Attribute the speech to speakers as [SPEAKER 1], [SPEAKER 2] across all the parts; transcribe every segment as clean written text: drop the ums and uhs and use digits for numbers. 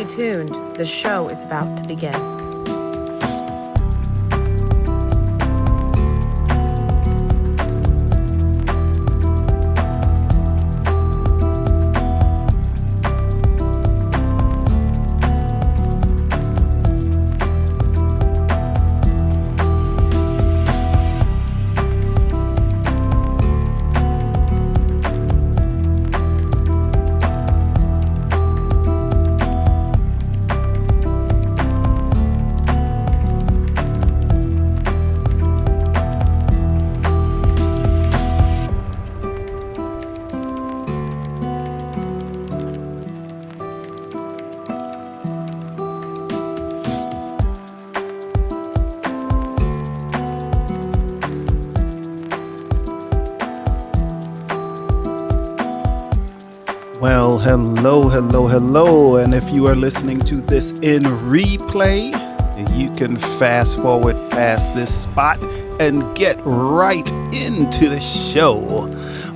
[SPEAKER 1] Stay tuned. The show is about to begin.
[SPEAKER 2] Well, hello. And if you are listening to this in replay, you can fast forward past this spot and get right into the show.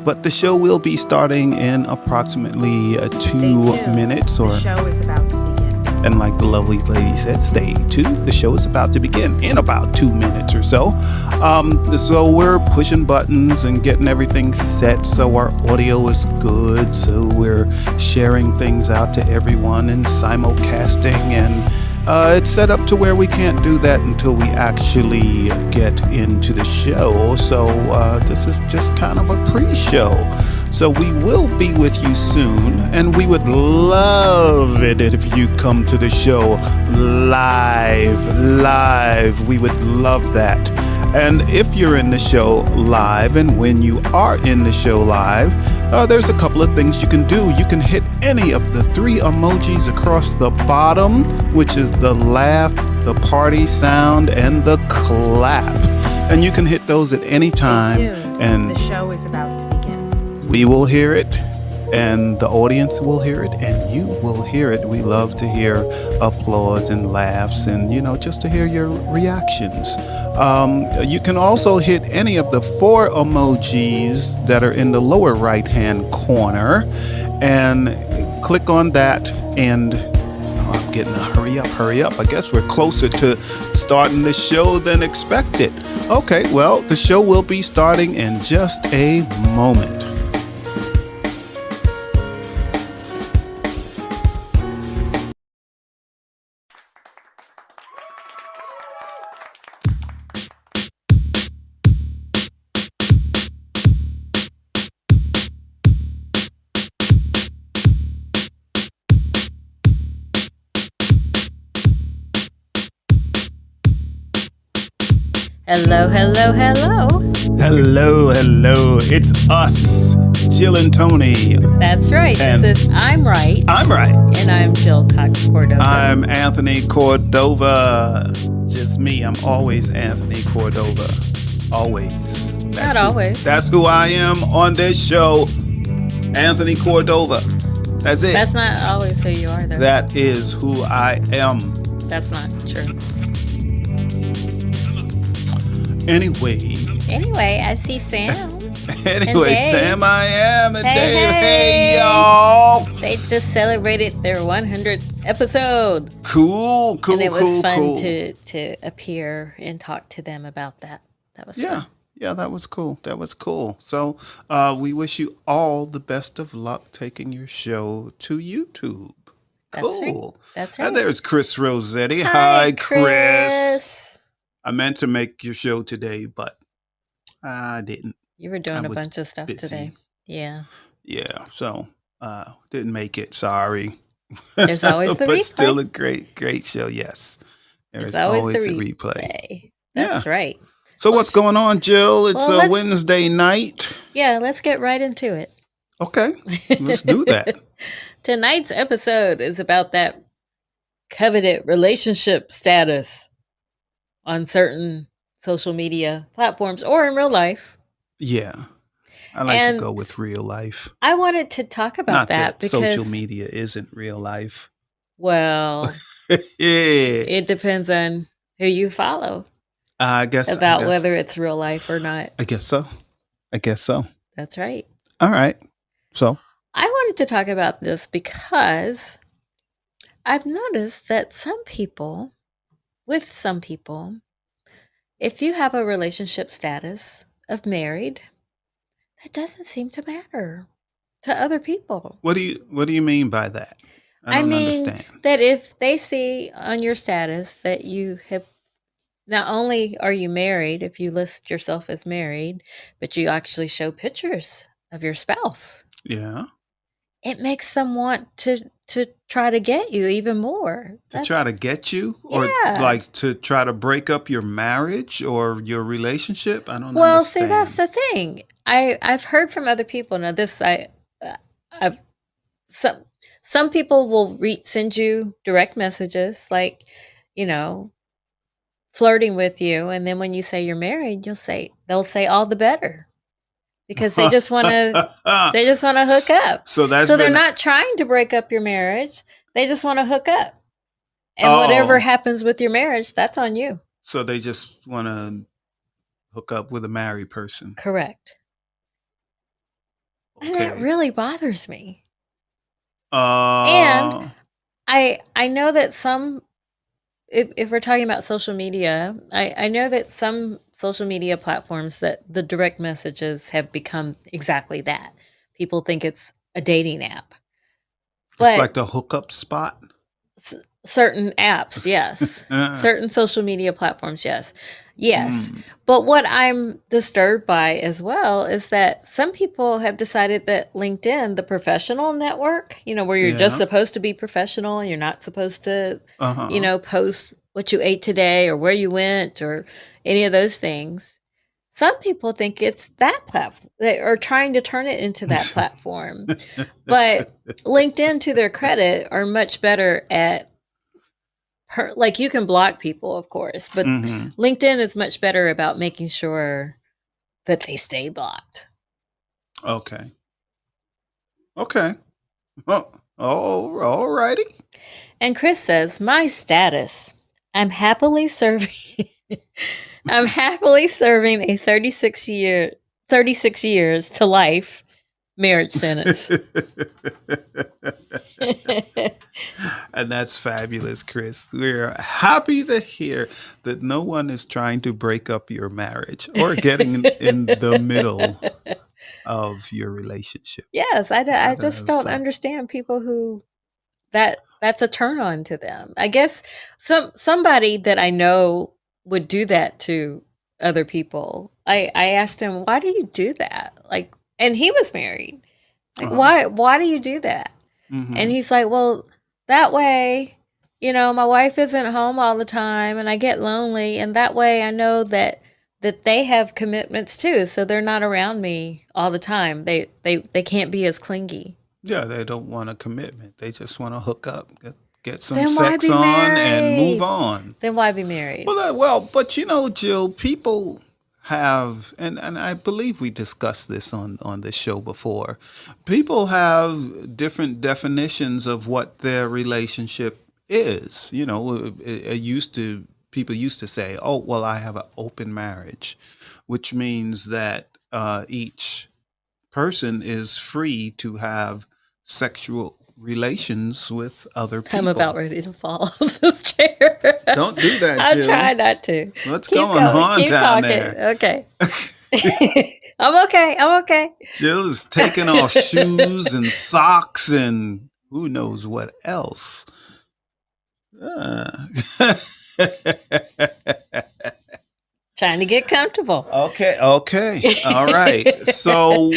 [SPEAKER 2] But the show will be starting in approximately 2 minutes.
[SPEAKER 1] The show is about to begin.
[SPEAKER 2] And like the lovely lady said, stay tuned. The show is about to begin in about 2 minutes or so. So we're pushing buttons and getting everything set so our audio is good. So we're sharing things out to everyone and simulcasting. And it's set up to where we can't do that until we actually get into the show. So this is just kind of a pre-show. So we will be with you soon, and we would love it if you come to the show live. We would love that. And if you're in the show live, and when you are in the show live, there's a couple of things you can do. You can hit any of the 3 emojis across the bottom, which is the laugh, the party sound, and the clap. And you can hit those at any time.
[SPEAKER 1] Stay tuned.
[SPEAKER 2] And
[SPEAKER 1] the show is about to begin.
[SPEAKER 2] We will hear it, and the audience will hear it, and you will hear it. We love to hear applause and laughs and, just to hear your reactions. You can also hit any of the 4 emojis that are in the lower right-hand corner and click on that, and I'm getting a hurry up. I guess we're closer to starting the show than expected. Okay, well, the show will be starting in just a moment.
[SPEAKER 3] Hello.
[SPEAKER 2] Hello. It's us, Jill and Tony.
[SPEAKER 3] That's right.
[SPEAKER 2] And
[SPEAKER 3] this is I'm Right.
[SPEAKER 2] I'm right.
[SPEAKER 3] And I'm Jill Cox Cordova.
[SPEAKER 2] I'm Anthony Cordova. Just me. I'm always Anthony Cordova. Always.
[SPEAKER 3] Not always.
[SPEAKER 2] That's who I am on this show. Anthony Cordova. That's it.
[SPEAKER 3] That's not always who you are, though.
[SPEAKER 2] That is who I am.
[SPEAKER 3] That's not true.
[SPEAKER 2] Anyway,
[SPEAKER 3] I see Sam.
[SPEAKER 2] Anyway, Sam, I am. And
[SPEAKER 3] Hey,
[SPEAKER 2] Dave,
[SPEAKER 3] hey.
[SPEAKER 2] hey, y'all.
[SPEAKER 3] They just celebrated their 100th episode.
[SPEAKER 2] Cool.
[SPEAKER 3] And it was fun to appear and talk to them about that. That was fun.
[SPEAKER 2] Yeah, that was cool. So we wish you all the best of luck taking your show to YouTube. Cool.
[SPEAKER 3] That's right.
[SPEAKER 2] And there's Chris Rossetti.
[SPEAKER 3] Hi,
[SPEAKER 2] Chris. I meant to make your show today, but I didn't.
[SPEAKER 3] You were doing a bunch of stuff today. Yeah.
[SPEAKER 2] Yeah, so didn't make it. Sorry.
[SPEAKER 3] There's always the replay.
[SPEAKER 2] But still a great show, yes. There's always a replay.
[SPEAKER 3] That's right.
[SPEAKER 2] So what's going on, Jill? It's a Wednesday night.
[SPEAKER 3] Yeah, let's get right into it.
[SPEAKER 2] Okay, let's do that.
[SPEAKER 3] Tonight's episode is about that coveted relationship status on certain social media platforms or in real life.
[SPEAKER 2] Yeah. I like to go with real life.
[SPEAKER 3] I wanted to talk about
[SPEAKER 2] Not
[SPEAKER 3] that because
[SPEAKER 2] social media isn't real life.
[SPEAKER 3] Well, it depends on who you follow.
[SPEAKER 2] I guess
[SPEAKER 3] whether it's real life or not.
[SPEAKER 2] I guess so.
[SPEAKER 3] That's right.
[SPEAKER 2] All right. So
[SPEAKER 3] I wanted to talk about this because I've noticed that with some people, if you have a relationship status of married, that doesn't seem to matter to other people.
[SPEAKER 2] What do you mean by that? I
[SPEAKER 3] I
[SPEAKER 2] don't
[SPEAKER 3] mean,
[SPEAKER 2] understand.
[SPEAKER 3] that if they see on your status that you have not only are you married, if you list yourself as married, but you actually show pictures of your spouse,
[SPEAKER 2] Yeah.
[SPEAKER 3] it makes them want to try to get you even more.
[SPEAKER 2] To try to
[SPEAKER 3] That's
[SPEAKER 2] get you, or
[SPEAKER 3] yeah.
[SPEAKER 2] like to try to break up your marriage or your relationship? I don't
[SPEAKER 3] Well, see, that's
[SPEAKER 2] understand.
[SPEAKER 3] the thing. I've heard from other people. Now, uh, I've some some people will send you direct messages, like, you know, flirting with you, and then when you say you're married, they'll say all the better because they just want to hook up.
[SPEAKER 2] So that's
[SPEAKER 3] So they're
[SPEAKER 2] been
[SPEAKER 3] not trying to break up your marriage. They just want to hook up. And whatever
[SPEAKER 2] oh,
[SPEAKER 3] happens with your marriage, that's on you.
[SPEAKER 2] so they just want to hook up with a married person.
[SPEAKER 3] Correct. And that
[SPEAKER 2] Okay.
[SPEAKER 3] really bothers me. And
[SPEAKER 2] Uh,
[SPEAKER 3] I know that some if we're talking about social media, I know that some social media platforms that the direct messages have become exactly that. People think it's a dating app.
[SPEAKER 2] it's
[SPEAKER 3] But
[SPEAKER 2] like the hookup spot.
[SPEAKER 3] s- certain apps, yes. Certain social media platforms, yes. Yes.
[SPEAKER 2] Mm,
[SPEAKER 3] But what I'm disturbed by as well is that some people have decided that LinkedIn, the professional network, where you're just
[SPEAKER 2] yeah.
[SPEAKER 3] supposed to be professional and you're not supposed to,
[SPEAKER 2] Uh-huh.
[SPEAKER 3] post what you ate today or where you went or any of those things. Some people think it's that platform. They are trying to turn it into that platform. But LinkedIn, to their credit, are much better at like you can block people, of course, but
[SPEAKER 2] hmm
[SPEAKER 3] LinkedIn is much better about making sure that they stay blocked.
[SPEAKER 2] Okay. Okay. Oh, all righty.
[SPEAKER 3] And Chris says, "My status. I'm happily serving I'm happily serving a 36 years to life marriage sentence."
[SPEAKER 2] And that's fabulous, Chris. We're happy to hear that no one is trying to break up your marriage or getting in the middle of your relationship.
[SPEAKER 3] Yes, I just don't
[SPEAKER 2] So,
[SPEAKER 3] understand people who that's a turn on to them. I guess somebody that I know would do that to other people. I asked him, "Why do you do that?" Like, and he was married. Like,
[SPEAKER 2] uh-huh.
[SPEAKER 3] why do you do that? And
[SPEAKER 2] hmm
[SPEAKER 3] he's like, "Well, that way, my wife isn't home all the time and I get lonely, and that way I know that they have commitments too, so they're not around me all the time. They can't be as clingy."
[SPEAKER 2] Yeah, they don't want a commitment. They just want to hook up, get some
[SPEAKER 3] Then why
[SPEAKER 2] sex
[SPEAKER 3] be
[SPEAKER 2] on, and move
[SPEAKER 3] married?
[SPEAKER 2] on.
[SPEAKER 3] Then why be married?
[SPEAKER 2] But Jill, people have, and I believe we discussed this on this show before. People have different definitions of what their relationship is. It used to people used to say, "Oh, well, I have an open marriage," which means that each person is free to have sexual relations with other
[SPEAKER 3] I'm about
[SPEAKER 2] people.
[SPEAKER 3] ready to fall off this chair.
[SPEAKER 2] Don't do that,
[SPEAKER 3] I'll
[SPEAKER 2] Jill.
[SPEAKER 3] try not to.
[SPEAKER 2] What's
[SPEAKER 3] Keep
[SPEAKER 2] going
[SPEAKER 3] going.
[SPEAKER 2] on
[SPEAKER 3] Keep
[SPEAKER 2] down
[SPEAKER 3] talking.
[SPEAKER 2] there?
[SPEAKER 3] Okay. I'm okay. I'm okay.
[SPEAKER 2] Jill is taking off shoes and socks and who knows what else. Uh.
[SPEAKER 3] Trying to get comfortable.
[SPEAKER 2] Okay. All right. So,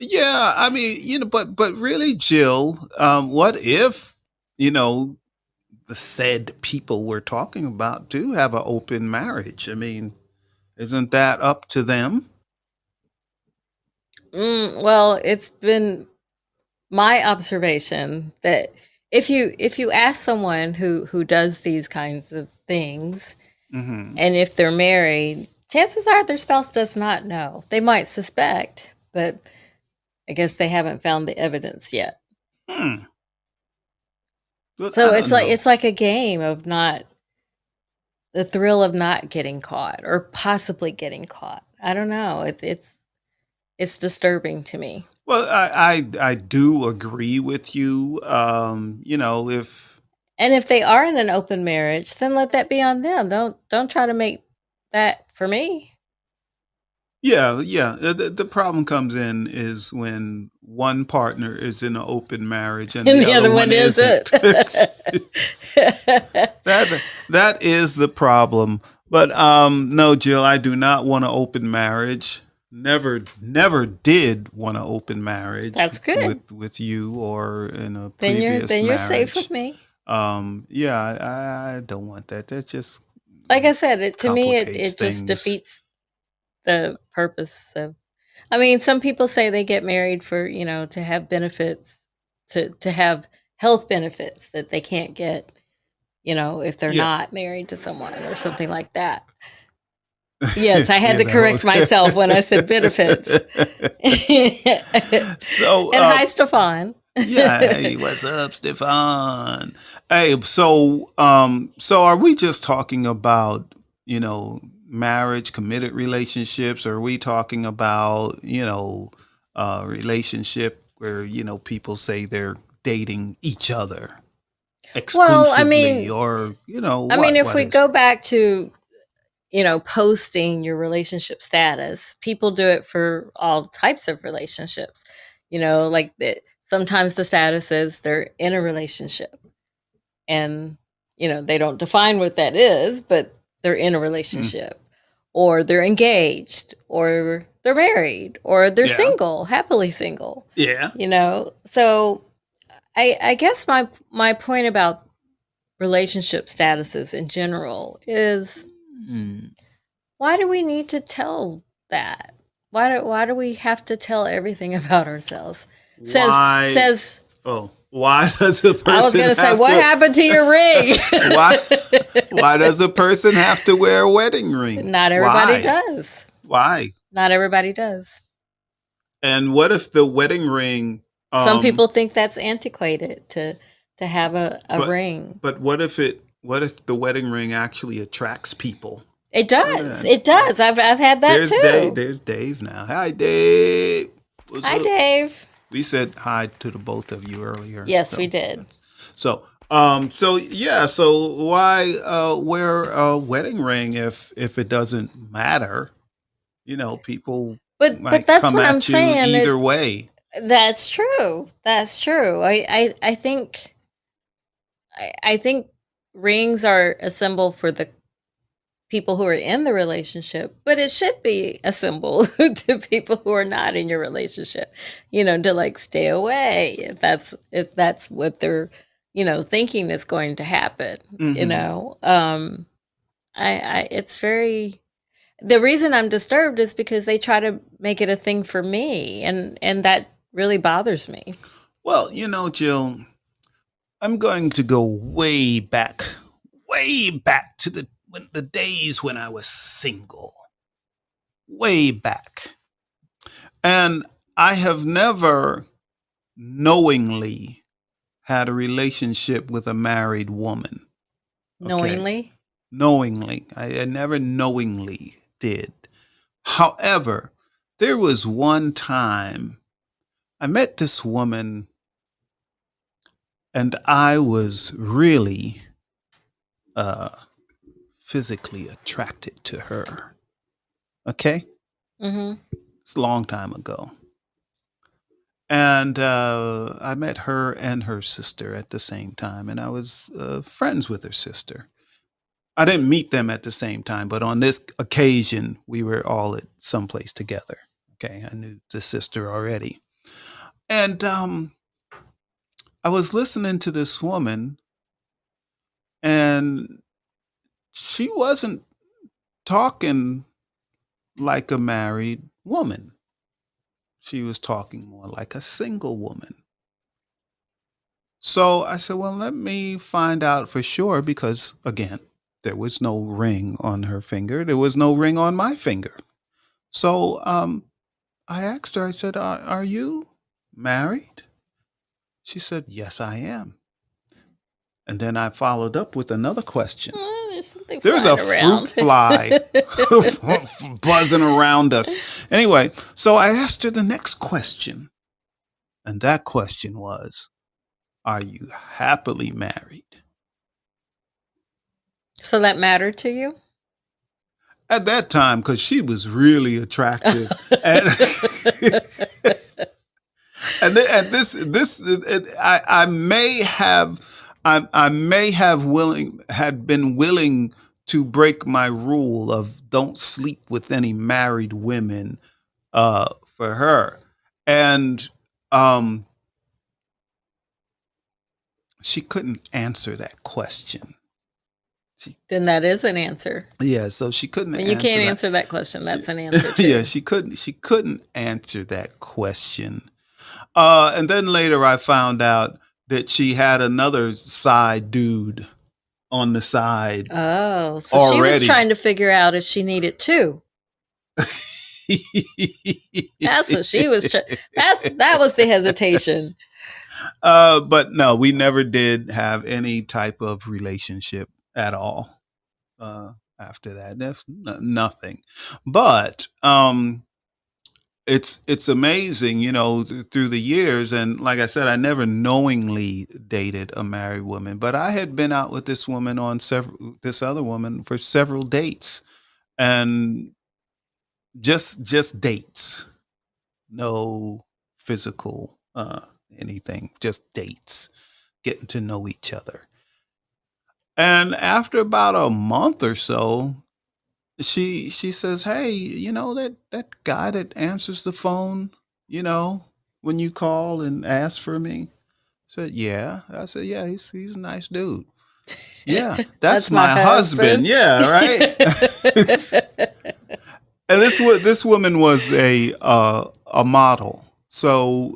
[SPEAKER 2] yeah, I mean, but really, Jill, what if, you know, the said people we're talking about do have an open marriage? I mean, isn't that up to them?
[SPEAKER 3] Well, it's been my observation that if you ask someone who does these kinds of things,
[SPEAKER 2] hmm
[SPEAKER 3] and if they're married, chances are their spouse does not know. They might suspect, but I guess they haven't found the evidence yet.
[SPEAKER 2] Hmm. But
[SPEAKER 3] So
[SPEAKER 2] I
[SPEAKER 3] it's
[SPEAKER 2] don't
[SPEAKER 3] like
[SPEAKER 2] know.
[SPEAKER 3] it's like a game of not the thrill of not getting caught or possibly getting caught. I don't know. It's disturbing to me.
[SPEAKER 2] Well, I do agree with you. If
[SPEAKER 3] And if they are in an open marriage, then let that be on them. Don't try to make that for me.
[SPEAKER 2] yeah, yeah. The problem comes in is when one partner is in an open marriage and
[SPEAKER 3] And
[SPEAKER 2] the
[SPEAKER 3] the
[SPEAKER 2] other
[SPEAKER 3] other
[SPEAKER 2] one
[SPEAKER 3] one isn't.
[SPEAKER 2] isn't. That is the problem. But no, Jill, I do not want an open marriage. Never did want an open marriage
[SPEAKER 3] That's good.
[SPEAKER 2] with you or in a
[SPEAKER 3] Then
[SPEAKER 2] previous
[SPEAKER 3] you're safe with
[SPEAKER 2] marriage.
[SPEAKER 3] me.
[SPEAKER 2] Yeah, I don't want that. That just
[SPEAKER 3] Like I said, to me
[SPEAKER 2] complicates
[SPEAKER 3] it just
[SPEAKER 2] things.
[SPEAKER 3] defeats the purpose of. I mean, some people say they get married for, to have benefits, to have health benefits that they can't get, if they're
[SPEAKER 2] Yeah.
[SPEAKER 3] not married to someone or something like that. Yes, I had
[SPEAKER 2] You
[SPEAKER 3] to correct myself when I said benefits.
[SPEAKER 2] So,
[SPEAKER 3] And hi, Stefan.
[SPEAKER 2] yeah, hey, what's up, Stefan? Hey, so are we just talking about, marriage, committed relationships? Or are we talking about, relationship where, people say they're dating each other
[SPEAKER 3] Well, I
[SPEAKER 2] exclusively,
[SPEAKER 3] mean,
[SPEAKER 2] or,
[SPEAKER 3] if
[SPEAKER 2] what
[SPEAKER 3] we
[SPEAKER 2] is
[SPEAKER 3] go
[SPEAKER 2] it?
[SPEAKER 3] back to, posting your relationship status, people do it for all types of relationships. Like sometimes the status is they're in a relationship and, they don't define what that is, but they're in a
[SPEAKER 2] Mm,
[SPEAKER 3] relationship or they're engaged or they're married or they're
[SPEAKER 2] yeah,
[SPEAKER 3] single, happily single,
[SPEAKER 2] yeah.
[SPEAKER 3] So I guess my point about relationship statuses in general is
[SPEAKER 2] Mm.
[SPEAKER 3] why do we need to tell that? Why do we have to tell everything about ourselves? Says
[SPEAKER 2] Why?
[SPEAKER 3] says
[SPEAKER 2] Oh, why does a
[SPEAKER 3] I was
[SPEAKER 2] person
[SPEAKER 3] gonna say,
[SPEAKER 2] have
[SPEAKER 3] what
[SPEAKER 2] to?
[SPEAKER 3] happened to your ring?
[SPEAKER 2] Why? Why does a person have to wear a wedding ring?
[SPEAKER 3] Not everybody
[SPEAKER 2] Why?
[SPEAKER 3] does.
[SPEAKER 2] Why?
[SPEAKER 3] Not everybody does.
[SPEAKER 2] And what if the wedding ring?
[SPEAKER 3] Some people think that's antiquated to have a
[SPEAKER 2] But
[SPEAKER 3] ring.
[SPEAKER 2] but what if it? What if the wedding ring actually attracts people?
[SPEAKER 3] It does.
[SPEAKER 2] And
[SPEAKER 3] It does. I've had that
[SPEAKER 2] there's Dave.
[SPEAKER 3] too.
[SPEAKER 2] There's Dave now. Hi, Dave. What's
[SPEAKER 3] Hi,
[SPEAKER 2] up?
[SPEAKER 3] Dave.
[SPEAKER 2] We said hi to the both of you earlier.
[SPEAKER 3] Yes, we
[SPEAKER 2] So
[SPEAKER 3] did.
[SPEAKER 2] that's so yeah. So why wear a wedding ring if it doesn't matter? People
[SPEAKER 3] But
[SPEAKER 2] might
[SPEAKER 3] that's
[SPEAKER 2] come
[SPEAKER 3] what I'm
[SPEAKER 2] at you
[SPEAKER 3] saying.
[SPEAKER 2] either way.
[SPEAKER 3] That's true. That's true. I think rings are a symbol for the people who are in the relationship, but it should be a symbol to people who are not in your relationship, to like stay away if that's what they're, thinking is going to happen, you
[SPEAKER 2] Hmm.
[SPEAKER 3] know. I it's very the reason I'm disturbed is because they try to make it a thing for me and that really bothers me.
[SPEAKER 2] Well, Jill, I'm going to go way back to the days when I was single, way back, and I have never knowingly had a relationship with a married woman. Okay,
[SPEAKER 3] Knowingly.
[SPEAKER 2] knowingly, I never knowingly did. However, there was one time I met this woman and I was really uh, physically attracted to her. Okay?
[SPEAKER 3] Mhm.
[SPEAKER 2] It's a long time ago. And I met her and her sister at the same time, and I was friends with her sister. I didn't meet them at the same time, but on this occasion, we were all at some place together. Okay, I knew the sister already. And I was listening to this woman, and she wasn't talking like a married woman. She was talking more like a single woman. So I said, well, let me find out for sure because, again, there was no ring on her finger. There was no ring on my finger. So I asked her, I said, are you married? She said, yes, I am. And then I followed up with another question.
[SPEAKER 3] There's something
[SPEAKER 2] There's a
[SPEAKER 3] flying
[SPEAKER 2] fruit
[SPEAKER 3] around.
[SPEAKER 2] fly buzzing around us. Anyway, so I asked her the next question. And that question was, are you happily married?
[SPEAKER 3] So that mattered to you?
[SPEAKER 2] At that time, because she was really attractive. And I may have, I may have had been willing to break my rule of don't sleep with any married women for her. And she couldn't answer that question.
[SPEAKER 3] Then that is an answer.
[SPEAKER 2] Yeah, so she couldn't
[SPEAKER 3] When you
[SPEAKER 2] answer
[SPEAKER 3] can't
[SPEAKER 2] that.
[SPEAKER 3] answer that question, that's an answer too.
[SPEAKER 2] Yeah, she couldn't answer that question. And then later I found out that she had another side dude on the side
[SPEAKER 3] Oh, so she was
[SPEAKER 2] already.
[SPEAKER 3] trying to figure out if she needed two. That's what she was. That was the hesitation.
[SPEAKER 2] But no, we never did have any type of relationship at all. After that, that's nothing. But it's amazing, through the years. And like I said, I never knowingly dated a married woman, but I had been out with this other woman for several dates, and just dates, no physical anything, just dates, getting to know each other. And after about a month or so, she says, "Hey, that guy that answers the phone, when you call and ask for me." I said, "Yeah." I said, "Yeah, he's a nice dude." "Yeah, that's my husband." Yeah, right. And this woman was a model, so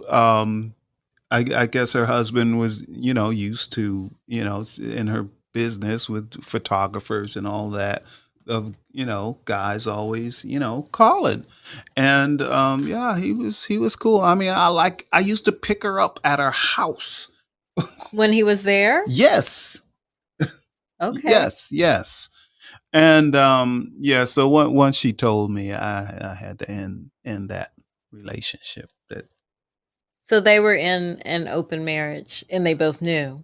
[SPEAKER 2] I guess her husband was used to in her business with photographers and all that, of guys always calling. And yeah, he was cool. I mean, I used to pick her up at her house.
[SPEAKER 3] When he was there?
[SPEAKER 2] Yes.
[SPEAKER 3] Okay.
[SPEAKER 2] Yes. And yeah, so once she told me, I had to end that relationship.
[SPEAKER 3] So they were in an open marriage and they both knew.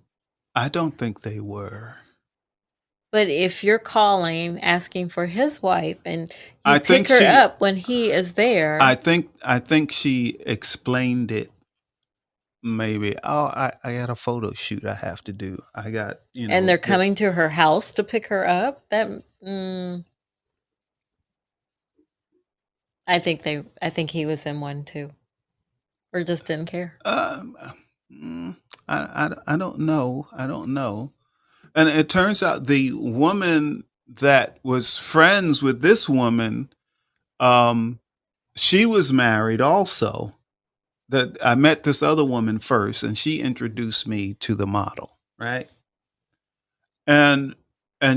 [SPEAKER 2] I don't think they were.
[SPEAKER 3] But if you're calling asking for his wife and you
[SPEAKER 2] I
[SPEAKER 3] pick
[SPEAKER 2] think
[SPEAKER 3] her
[SPEAKER 2] she-
[SPEAKER 3] up when he is there,
[SPEAKER 2] I think she explained it. Maybe, I got a photo shoot I have to do. I got
[SPEAKER 3] and they're coming to her house to pick her up, I think he was in one too, or just didn't care.
[SPEAKER 2] I don't know. And it turns out the woman that was friends with this woman, she was married also. That I met this other woman first, and she introduced me to the model, right? And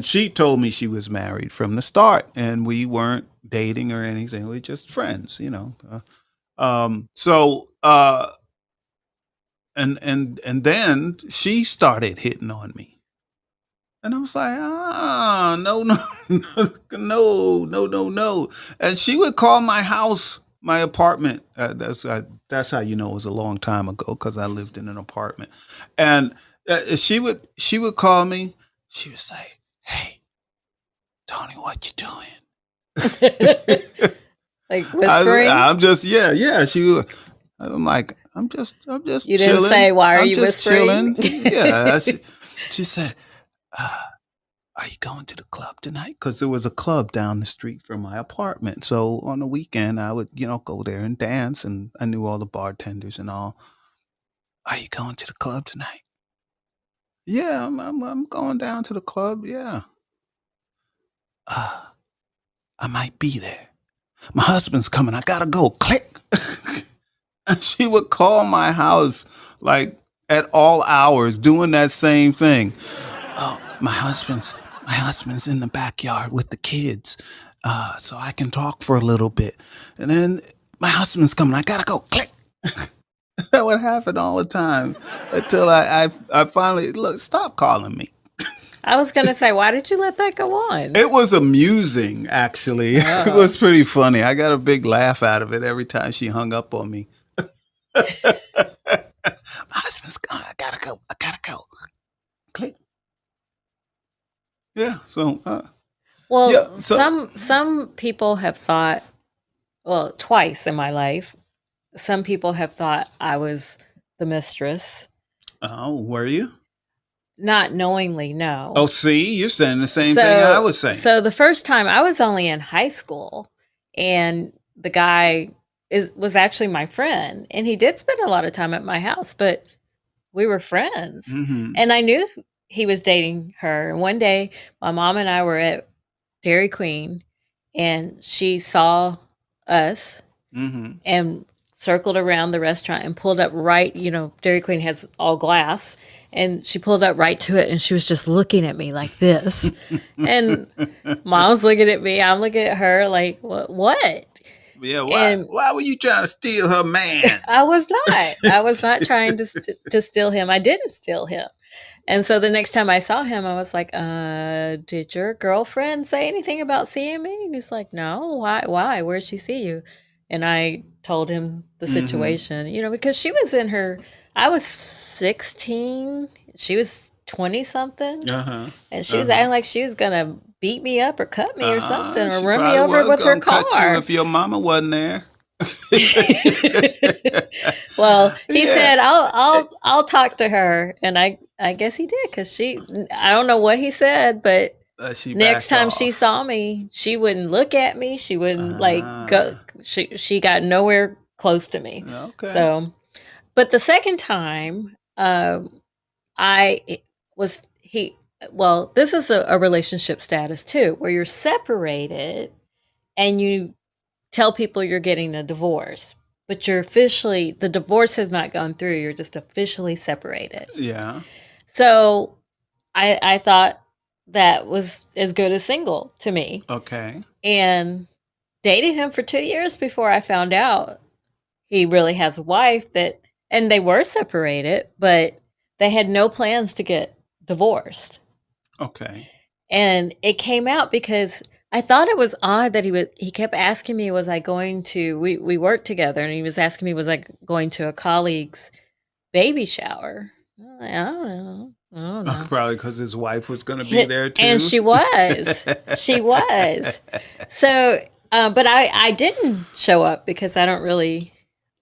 [SPEAKER 2] she told me she was married from the start, and we weren't dating or anything. We were just friends, So and then she started hitting on me. And I was like, no. And she would call my house, my apartment. That's how you know it was a long time ago, because I lived in an apartment. And she would call me. She would say, "Hey, Tony, what you doing?"
[SPEAKER 3] Like whispering?
[SPEAKER 2] I'm just yeah. I'm like, I'm just
[SPEAKER 3] You didn't
[SPEAKER 2] chilling.
[SPEAKER 3] say, "Why are
[SPEAKER 2] I'm
[SPEAKER 3] you
[SPEAKER 2] just
[SPEAKER 3] whispering?"
[SPEAKER 2] chilling. Yeah. She said, "Are you going to the club tonight?" Because there was a club down the street from my apartment. So on the weekend, I would, go there and dance, and I knew all the bartenders and all. "Are you going to the club tonight?" "Yeah, I'm going down to the club. Yeah." "I might be there. My husband's coming. I gotta go." Click. And she would call my house like at all hours, doing that same thing. "Oh, my husband's in the backyard with the kids, so I can talk for a little bit. And then my husband's coming. I gotta go." Click. That would happen all the time until I finally, look, stop calling me.
[SPEAKER 3] I was gonna say, why did you let that go on?
[SPEAKER 2] It was amusing, actually. It was pretty funny. I got a big laugh out of it every time she hung up on me. Yeah. So,
[SPEAKER 3] Well,
[SPEAKER 2] yeah. So,
[SPEAKER 3] some people have thought, well, twice in my life, some people have thought I was the mistress,
[SPEAKER 2] oh, were you?
[SPEAKER 3] not knowingly,
[SPEAKER 2] Oh,
[SPEAKER 3] no.
[SPEAKER 2] see, you're saying the same thing I
[SPEAKER 3] So
[SPEAKER 2] was saying.
[SPEAKER 3] so the first time I was only in high school, and the guy is was actually my friend, and he did spend a lot of time at my house, but we were friends.
[SPEAKER 2] Mm-hmm.
[SPEAKER 3] And I knew he was dating her. And one day my mom and I were at Dairy Queen, and she saw us
[SPEAKER 2] Mm-hmm.
[SPEAKER 3] and circled around the restaurant and pulled up right, Dairy Queen has all glass, and she pulled up right to it, and she was just looking at me like this. And mom's looking at me, I'm looking at her like, what?
[SPEAKER 2] Yeah.
[SPEAKER 3] And
[SPEAKER 2] Why were you trying to steal her man?
[SPEAKER 3] I was not. I was not trying to steal him. I didn't steal him. And so the next time I saw him, I was like, did your girlfriend say anything about seeing me? And he's like, no, why? Where'd she see you? And I told him the
[SPEAKER 2] Mm-hmm.
[SPEAKER 3] situation, because she was I was 16, she was 20 something,
[SPEAKER 2] Uh huh.
[SPEAKER 3] and she was
[SPEAKER 2] Uh
[SPEAKER 3] acting like she was going to beat me up or cut me or something, or
[SPEAKER 2] She
[SPEAKER 3] run me
[SPEAKER 2] probably
[SPEAKER 3] over
[SPEAKER 2] was
[SPEAKER 3] with her
[SPEAKER 2] gonna cut you
[SPEAKER 3] car.
[SPEAKER 2] if your mama wasn't there.
[SPEAKER 3] Well, he
[SPEAKER 2] Yeah.
[SPEAKER 3] said, I'll talk to her, and I guess he did, because I don't know what he said, but
[SPEAKER 2] She
[SPEAKER 3] next
[SPEAKER 2] backed
[SPEAKER 3] time she
[SPEAKER 2] off.
[SPEAKER 3] saw me, she wouldn't look at me. She wouldn't like go.
[SPEAKER 2] Ah.
[SPEAKER 3] She got nowhere close to me.
[SPEAKER 2] Okay.
[SPEAKER 3] So, but the second time, I was he. Well, this is a relationship status too, where you're separated and you tell people you're getting a divorce, but the divorce has not gone through. You're just officially separated.
[SPEAKER 2] Yeah.
[SPEAKER 3] So I thought that was as good as single to me,
[SPEAKER 2] Okay.
[SPEAKER 3] and dated him for 2 years before I found out he really has a wife and they were separated, but they had no plans to get divorced.
[SPEAKER 2] Okay.
[SPEAKER 3] And it came out because I thought it was odd that he kept asking me, was I going to, we worked together, and he was asking me, was I going to a colleague's baby shower? I'm like, I don't know. I don't know.
[SPEAKER 2] Probably because his wife was going to be there too.
[SPEAKER 3] And she was. She was. So, but I didn't show up because I don't really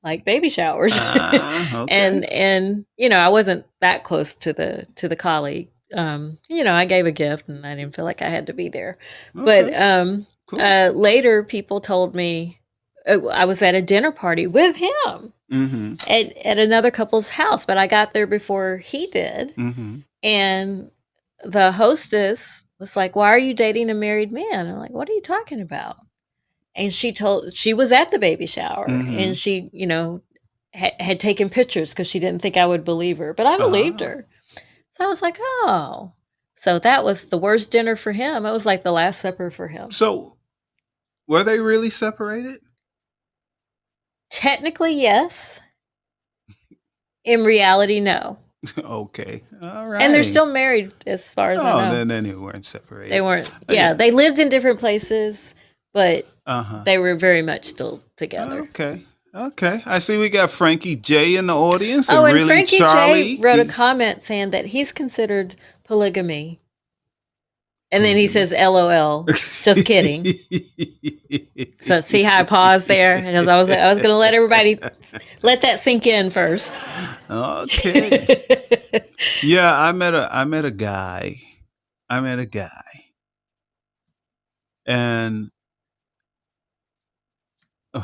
[SPEAKER 3] like baby showers.
[SPEAKER 2] Okay.
[SPEAKER 3] And I wasn't that close to the colleague. I gave a gift, and I didn't feel like I had to be there. But
[SPEAKER 2] Okay. Cool.
[SPEAKER 3] later people told me I was at a dinner party with him
[SPEAKER 2] Mm-hmm.
[SPEAKER 3] at another couple's house, but I got there before he did.
[SPEAKER 2] Mm-hmm.
[SPEAKER 3] And the hostess was like, "Why are you dating a married man?" I'm like, "What are you talking about?" And she was at the baby shower,
[SPEAKER 2] Mhm.
[SPEAKER 3] and she, had taken pictures because she didn't think I would believe her, but I believed her. So I was like, "Oh." So that was the worst dinner for him. It was like the Last Supper for him.
[SPEAKER 2] So, were they really separated?
[SPEAKER 3] Technically, yes. In reality, no.
[SPEAKER 2] Okay. All right.
[SPEAKER 3] And they're still married as far as I know.
[SPEAKER 2] then they weren't separated.
[SPEAKER 3] They weren't.
[SPEAKER 2] Yeah.
[SPEAKER 3] Yeah, they lived in different places, but
[SPEAKER 2] Uh-huh.
[SPEAKER 3] they were very much still together.
[SPEAKER 2] Okay. Okay. I see we got Frankie J in the audience.
[SPEAKER 3] Oh, and
[SPEAKER 2] really
[SPEAKER 3] Frankie
[SPEAKER 2] Charlie.
[SPEAKER 3] J wrote a
[SPEAKER 2] These-
[SPEAKER 3] comment saying that he's considered polygamy. And then he says, LOL, just kidding. So see how I paused there? Because I was going to let everybody let that sink in first.
[SPEAKER 2] Okay. Yeah, I met a guy. And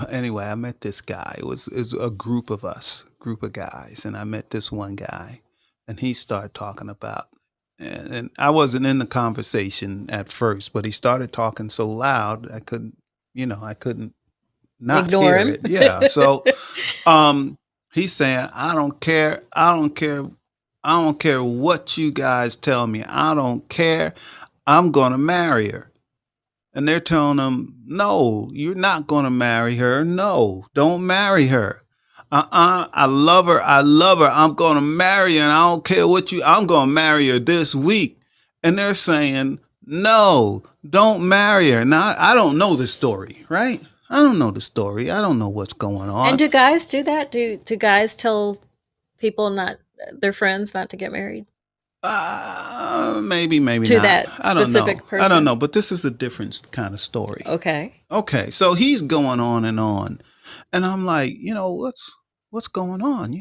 [SPEAKER 2] anyway, I met this guy. It was a group of guys, and I met this one guy, and he started talking about, and I wasn't in the conversation at first, but he started talking so loud I couldn't not
[SPEAKER 3] Ignore
[SPEAKER 2] hear
[SPEAKER 3] him.
[SPEAKER 2] it. Yeah. So, he's saying, I don't care what you guys tell me. I don't care. I'm gonna marry her. And they're telling him, no, you're not going to marry her. No, don't marry her. I love her. I'm going to marry her, and I don't care I'm going to marry her this week. And they're saying, no, don't marry her. Now, I don't know the story, right? I don't know the story. I don't know what's going on.
[SPEAKER 3] And do guys do that? Do guys tell people their friends not to get married?
[SPEAKER 2] Maybe, maybe
[SPEAKER 3] To
[SPEAKER 2] not.
[SPEAKER 3] that
[SPEAKER 2] I don't know.
[SPEAKER 3] specific
[SPEAKER 2] I don't
[SPEAKER 3] person?
[SPEAKER 2] know, but this is a different kind of story.
[SPEAKER 3] Okay.
[SPEAKER 2] Okay, so he's going on, and I'm like, what's going on?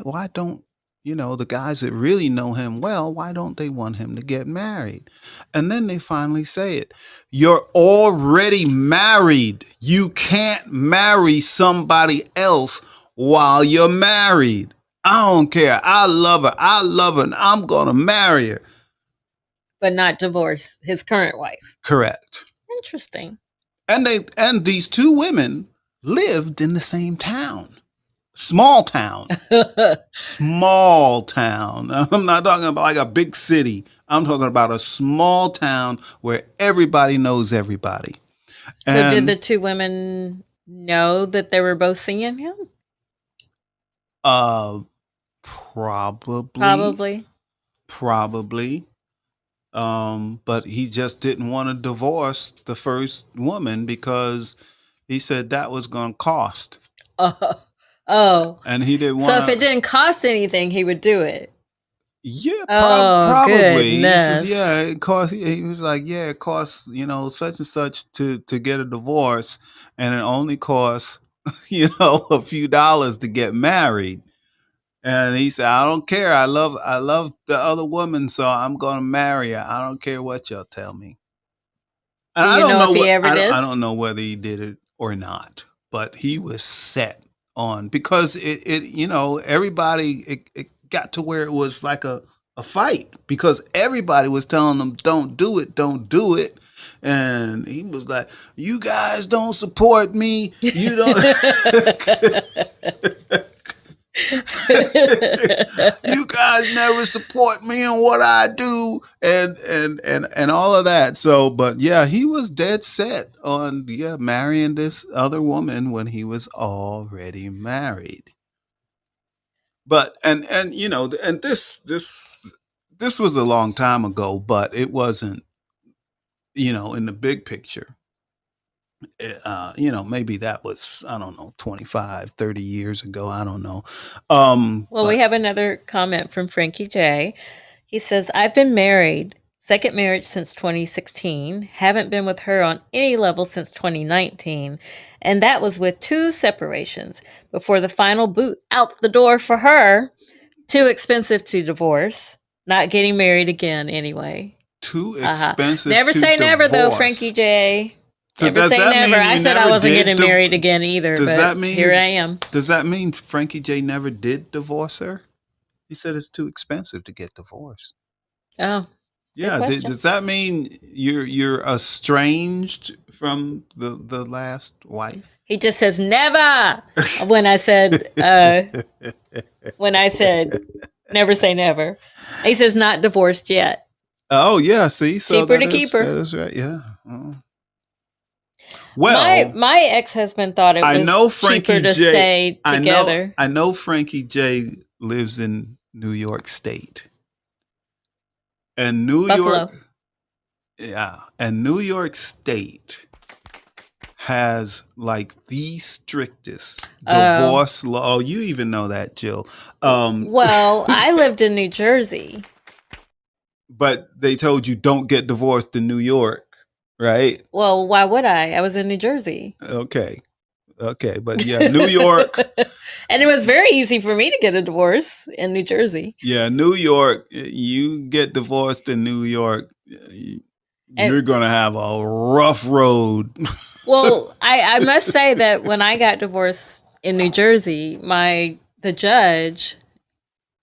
[SPEAKER 2] Why don't the guys that really know him well, why don't they want him to get married? And then they finally say it. You're already married. You can't marry somebody else while you're married. I don't care. I love her. I love her, and I'm gonna marry her.
[SPEAKER 3] But not divorce his current wife.
[SPEAKER 2] Correct.
[SPEAKER 3] Interesting.
[SPEAKER 2] And these two women lived in the same town. Small town. Small town. I'm not talking about like a big city. I'm talking about a small town where everybody knows everybody.
[SPEAKER 3] So did
[SPEAKER 2] And
[SPEAKER 3] the two women know that they were both seeing him?
[SPEAKER 2] probably
[SPEAKER 3] Probably.
[SPEAKER 2] probably but he just didn't want to divorce the first woman because he said that was going to cost.
[SPEAKER 3] Oh. Oh.
[SPEAKER 2] And he didn't
[SPEAKER 3] So
[SPEAKER 2] want
[SPEAKER 3] if it didn't cost anything, he would do it.
[SPEAKER 2] Yeah,
[SPEAKER 3] Oh,
[SPEAKER 2] probably. He says,
[SPEAKER 3] goodness.
[SPEAKER 2] yeah, it costs. He was like, yeah, it costs, such and such to get a divorce, and it only costs, a few dollars to get married. And he said, I don't care. I love the other woman, so I'm gonna marry her. I don't care what y'all tell me. And
[SPEAKER 3] Do
[SPEAKER 2] I
[SPEAKER 3] you
[SPEAKER 2] don't
[SPEAKER 3] know
[SPEAKER 2] know
[SPEAKER 3] if he
[SPEAKER 2] what
[SPEAKER 3] ever did?
[SPEAKER 2] I don't know whether he did it or not, but he was set on because everybody it got to where it was like a fight because everybody was telling him don't do it, and he was like, you guys don't support me, you don't. You guys never support me in what I do, and all of that. So, but yeah, he was dead set on marrying this other woman when he was already married. But and and this was a long time ago, but it wasn't in the big picture. Maybe that was, I don't know, 25, 30 years ago. I don't know.
[SPEAKER 3] Well, we
[SPEAKER 2] But
[SPEAKER 3] have another comment from Frankie J. He says, I've been married, second marriage since 2016, haven't been with her on any level since 2019, and that was with 2 separations before the final boot out the door for her. Too expensive to divorce. Not getting married again anyway.
[SPEAKER 2] too
[SPEAKER 3] Uh-huh.
[SPEAKER 2] expensive
[SPEAKER 3] Never
[SPEAKER 2] to
[SPEAKER 3] say never though,
[SPEAKER 2] divorce.
[SPEAKER 3] Frankie J.
[SPEAKER 2] So
[SPEAKER 3] Never
[SPEAKER 2] does
[SPEAKER 3] say
[SPEAKER 2] that
[SPEAKER 3] never.
[SPEAKER 2] mean
[SPEAKER 3] I
[SPEAKER 2] you
[SPEAKER 3] said I
[SPEAKER 2] never
[SPEAKER 3] wasn't
[SPEAKER 2] did
[SPEAKER 3] getting married again either,
[SPEAKER 2] Does
[SPEAKER 3] but
[SPEAKER 2] that mean
[SPEAKER 3] here I am.
[SPEAKER 2] Does that mean Frankie J never did divorce her? He said it's too expensive to get divorced.
[SPEAKER 3] Oh, good
[SPEAKER 2] Yeah,
[SPEAKER 3] question.
[SPEAKER 2] does that mean you're estranged from the last wife?
[SPEAKER 3] He just says never when I said never say never. He says not divorced yet.
[SPEAKER 2] Oh yeah, see, so
[SPEAKER 3] Cheaper to
[SPEAKER 2] that
[SPEAKER 3] keep her.
[SPEAKER 2] is right. Yeah. Oh.
[SPEAKER 3] My
[SPEAKER 2] Well,
[SPEAKER 3] ex-husband thought it
[SPEAKER 2] I know
[SPEAKER 3] was cheaper
[SPEAKER 2] Frankie
[SPEAKER 3] to
[SPEAKER 2] J.
[SPEAKER 3] stay together.
[SPEAKER 2] I know Frankie J lives in New York State. And New
[SPEAKER 3] Buffalo.
[SPEAKER 2] York, yeah, and New York State has like the strictest
[SPEAKER 3] Oh.
[SPEAKER 2] divorce law. Oh, you even know that, Jill.
[SPEAKER 3] Well, I lived in New Jersey.
[SPEAKER 2] But they told you don't get divorced in New York, right?
[SPEAKER 3] Well, why would I? I was in New Jersey.
[SPEAKER 2] Okay. But yeah, New York.
[SPEAKER 3] And it was very easy for me to get a divorce in New Jersey.
[SPEAKER 2] Yeah, New York. You get divorced in New York, you're going to have a rough road.
[SPEAKER 3] Well, I must say that when I got divorced in New Jersey, the judge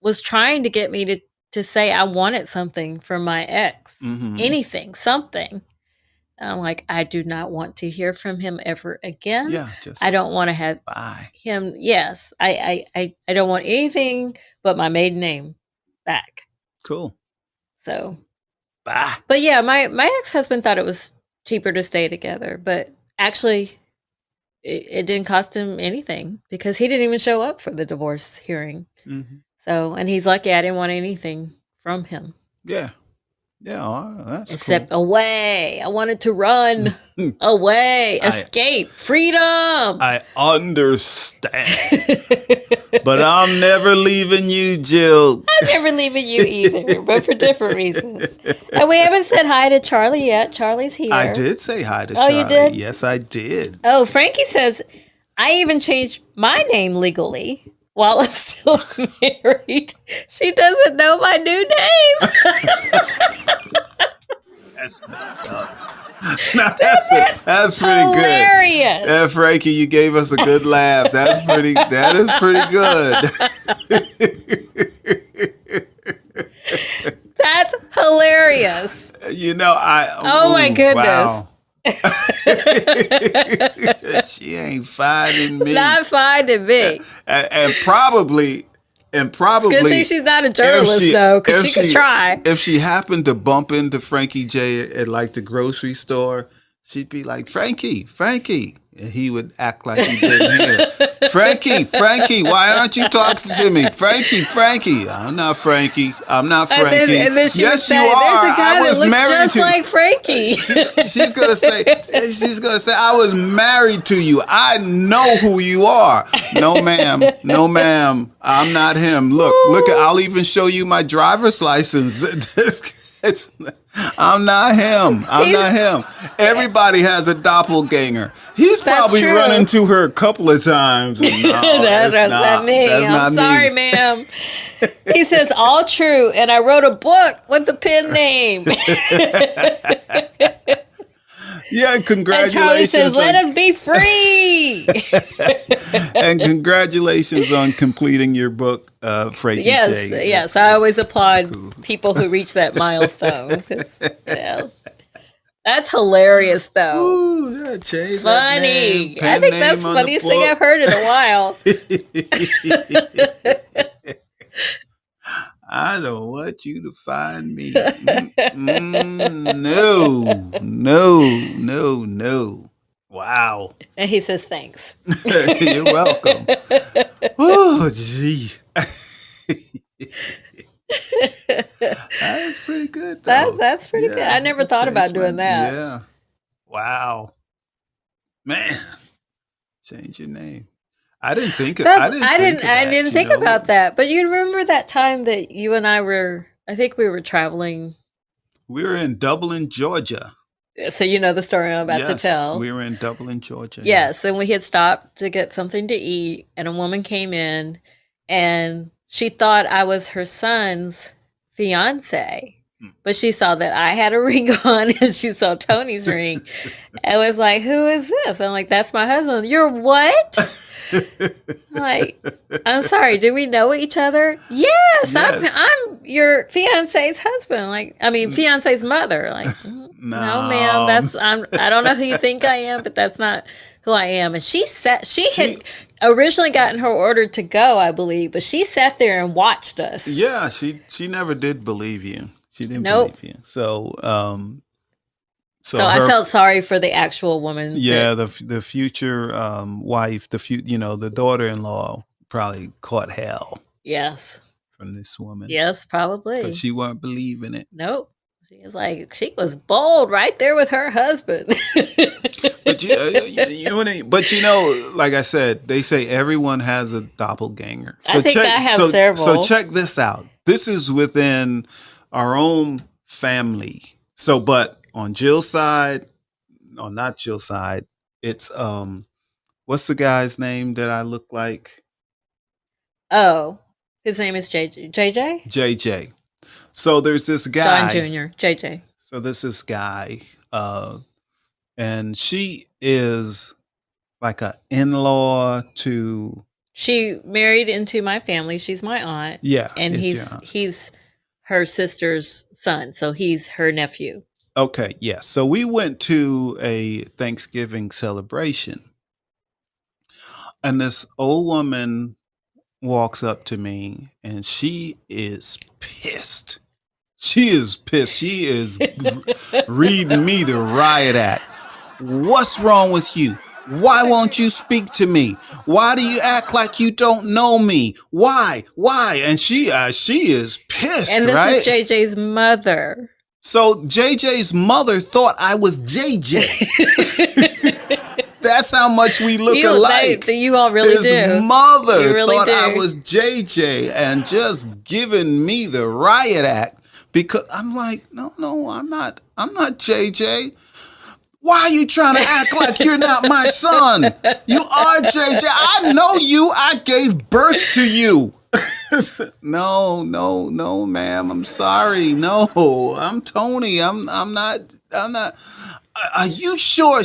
[SPEAKER 3] was trying to get me to say I wanted something from my ex.
[SPEAKER 2] Mhm.
[SPEAKER 3] Anything, something. I'm like, I do not want to hear from him ever again.
[SPEAKER 2] Yeah, just
[SPEAKER 3] I don't want to have
[SPEAKER 2] bye.
[SPEAKER 3] him. Yes, I don't want anything but my maiden name back.
[SPEAKER 2] Cool.
[SPEAKER 3] So,
[SPEAKER 2] Bye.
[SPEAKER 3] but yeah, my ex-husband thought it was cheaper to stay together, but actually it didn't cost him anything because he didn't even show up for the divorce hearing.
[SPEAKER 2] Mhm.
[SPEAKER 3] So, and he's lucky I didn't want anything from him
[SPEAKER 2] Yeah. Yeah, that's
[SPEAKER 3] except
[SPEAKER 2] cool.
[SPEAKER 3] away. I wanted to run away, escape, freedom.
[SPEAKER 2] I understand. But I'm never leaving you, Jill.
[SPEAKER 3] I'm never leaving you either, but for different reasons. And we haven't said hi to Charlie yet. Charlie's here.
[SPEAKER 2] I did say hi to
[SPEAKER 3] Oh,
[SPEAKER 2] Charlie.
[SPEAKER 3] you did?
[SPEAKER 2] Yes, I did.
[SPEAKER 3] Oh, Frankie says, I even changed my name legally while I'm still married. She doesn't know my new name.
[SPEAKER 2] That's messed up. Now, that's pretty
[SPEAKER 3] Hilarious.
[SPEAKER 2] good. Yeah, Frankie, you gave us a good laugh. That is pretty good.
[SPEAKER 3] That's hilarious.
[SPEAKER 2] You know,
[SPEAKER 3] Oh my goodness.
[SPEAKER 2] Wow. She ain't finding me.
[SPEAKER 3] Not finding me.
[SPEAKER 2] And probably
[SPEAKER 3] It's a good thing she's not a journalist, though, because she could try.
[SPEAKER 2] If she happened to bump into Frankie J at like the grocery store, she'd be like, Frankie, and he would act like he didn't hear. Frankie, why aren't you talking to me? Frankie, I'm not Frankie.
[SPEAKER 3] And then she would
[SPEAKER 2] Yes,
[SPEAKER 3] say,
[SPEAKER 2] you are.
[SPEAKER 3] there's a guy
[SPEAKER 2] I
[SPEAKER 3] that
[SPEAKER 2] was
[SPEAKER 3] looks
[SPEAKER 2] married
[SPEAKER 3] just
[SPEAKER 2] to
[SPEAKER 3] like Frankie.
[SPEAKER 2] She's gonna say, I was married to you. I know who you are. No, ma'am. I'm not him. Look. I'll even show you my driver's license. I'm not him. Everybody has a doppelganger. He's probably
[SPEAKER 3] true.
[SPEAKER 2] run into her a couple of times. And, no,
[SPEAKER 3] That's not me. I'm sorry, ma'am. He says, all true. And I wrote a book with the pen name.
[SPEAKER 2] Yeah,
[SPEAKER 3] And
[SPEAKER 2] congratulations.
[SPEAKER 3] Charlie says, let us be free.
[SPEAKER 2] And congratulations on completing your book, Frankie J.
[SPEAKER 3] Yes. I always applaud people who reach that milestone. 'Cause, that's hilarious, though.
[SPEAKER 2] Ooh, yeah, change that
[SPEAKER 3] Funny.
[SPEAKER 2] name,
[SPEAKER 3] I
[SPEAKER 2] pen
[SPEAKER 3] think that's
[SPEAKER 2] name
[SPEAKER 3] the
[SPEAKER 2] on
[SPEAKER 3] funniest thing
[SPEAKER 2] book.
[SPEAKER 3] I've heard in a while.
[SPEAKER 2] I don't want you to find me. No. Wow.
[SPEAKER 3] And he says, thanks.
[SPEAKER 2] You're welcome. Oh, gee. That's pretty good, though.
[SPEAKER 3] That's pretty good. I never thought about doing that.
[SPEAKER 2] Yeah. Wow. Man. Change your name. I didn't think of
[SPEAKER 3] I
[SPEAKER 2] that,
[SPEAKER 3] didn't
[SPEAKER 2] you
[SPEAKER 3] think
[SPEAKER 2] know?
[SPEAKER 3] about that. But you remember that time that you and I I think we were traveling.
[SPEAKER 2] We were in Dublin, Georgia.
[SPEAKER 3] So you know the story I'm about to tell.
[SPEAKER 2] We were in Dublin, Georgia.
[SPEAKER 3] Yes, and we had stopped to get something to eat, and a woman came in, and she thought I was her son's fiance. But she saw that I had a ring on, and she saw Tony's ring, and was like, "Who is this?" I'm like, "That's my husband." You're what? Like, I'm sorry. Do we know each other? Yes. I'm your fiance's husband. Like, I mean, fiance's mother. Like, no, ma'am. I don't know who you think I am, but that's not who I am. And she had originally gotten her order to go, I believe, but she sat there and watched us.
[SPEAKER 2] Yeah, she never did believe you. She didn't
[SPEAKER 3] Nope.
[SPEAKER 2] believe you. So
[SPEAKER 3] So I felt sorry for the actual woman.
[SPEAKER 2] Yeah, the future wife, the daughter-in-law probably caught hell
[SPEAKER 3] Yes.
[SPEAKER 2] from this woman.
[SPEAKER 3] Yes, probably.
[SPEAKER 2] Because she weren't believing it.
[SPEAKER 3] Nope. She was bold right there with her husband.
[SPEAKER 2] But like I said, they say everyone has a doppelganger.
[SPEAKER 3] I think I have several.
[SPEAKER 2] So check this out. This is within our own family. So, but on Jill's side, or not Jill's side, it's what's the guy's name that I look like?
[SPEAKER 3] Oh, his name is JJ.
[SPEAKER 2] JJ. So there's this guy.
[SPEAKER 3] John Jr. JJ.
[SPEAKER 2] So there's this guy, and she is like an in-law to.
[SPEAKER 3] She married into my family. She's my aunt.
[SPEAKER 2] Yeah,
[SPEAKER 3] and he's her sister's son, so he's her nephew.
[SPEAKER 2] Okay, yeah. So we went to a Thanksgiving celebration, and this old woman walks up to me, and she is pissed. She is reading me the riot act. What's wrong with you? Why won't you speak to me? Why do you act like you don't know me? Why? And she is pissed,
[SPEAKER 3] and this
[SPEAKER 2] right?
[SPEAKER 3] is JJ's mother.
[SPEAKER 2] So JJ's mother thought I was JJ. That's how much we look alike.
[SPEAKER 3] You all really
[SPEAKER 2] His
[SPEAKER 3] do.
[SPEAKER 2] mother
[SPEAKER 3] You really
[SPEAKER 2] thought I
[SPEAKER 3] do.
[SPEAKER 2] was JJ and just giving me the riot act because I'm like, no, I'm not JJ. Why are you trying to act like you're not my son? You are JJ. I know you. I gave birth to you. No, ma'am. I'm sorry. No, I'm Tony. I'm not. Are you sure?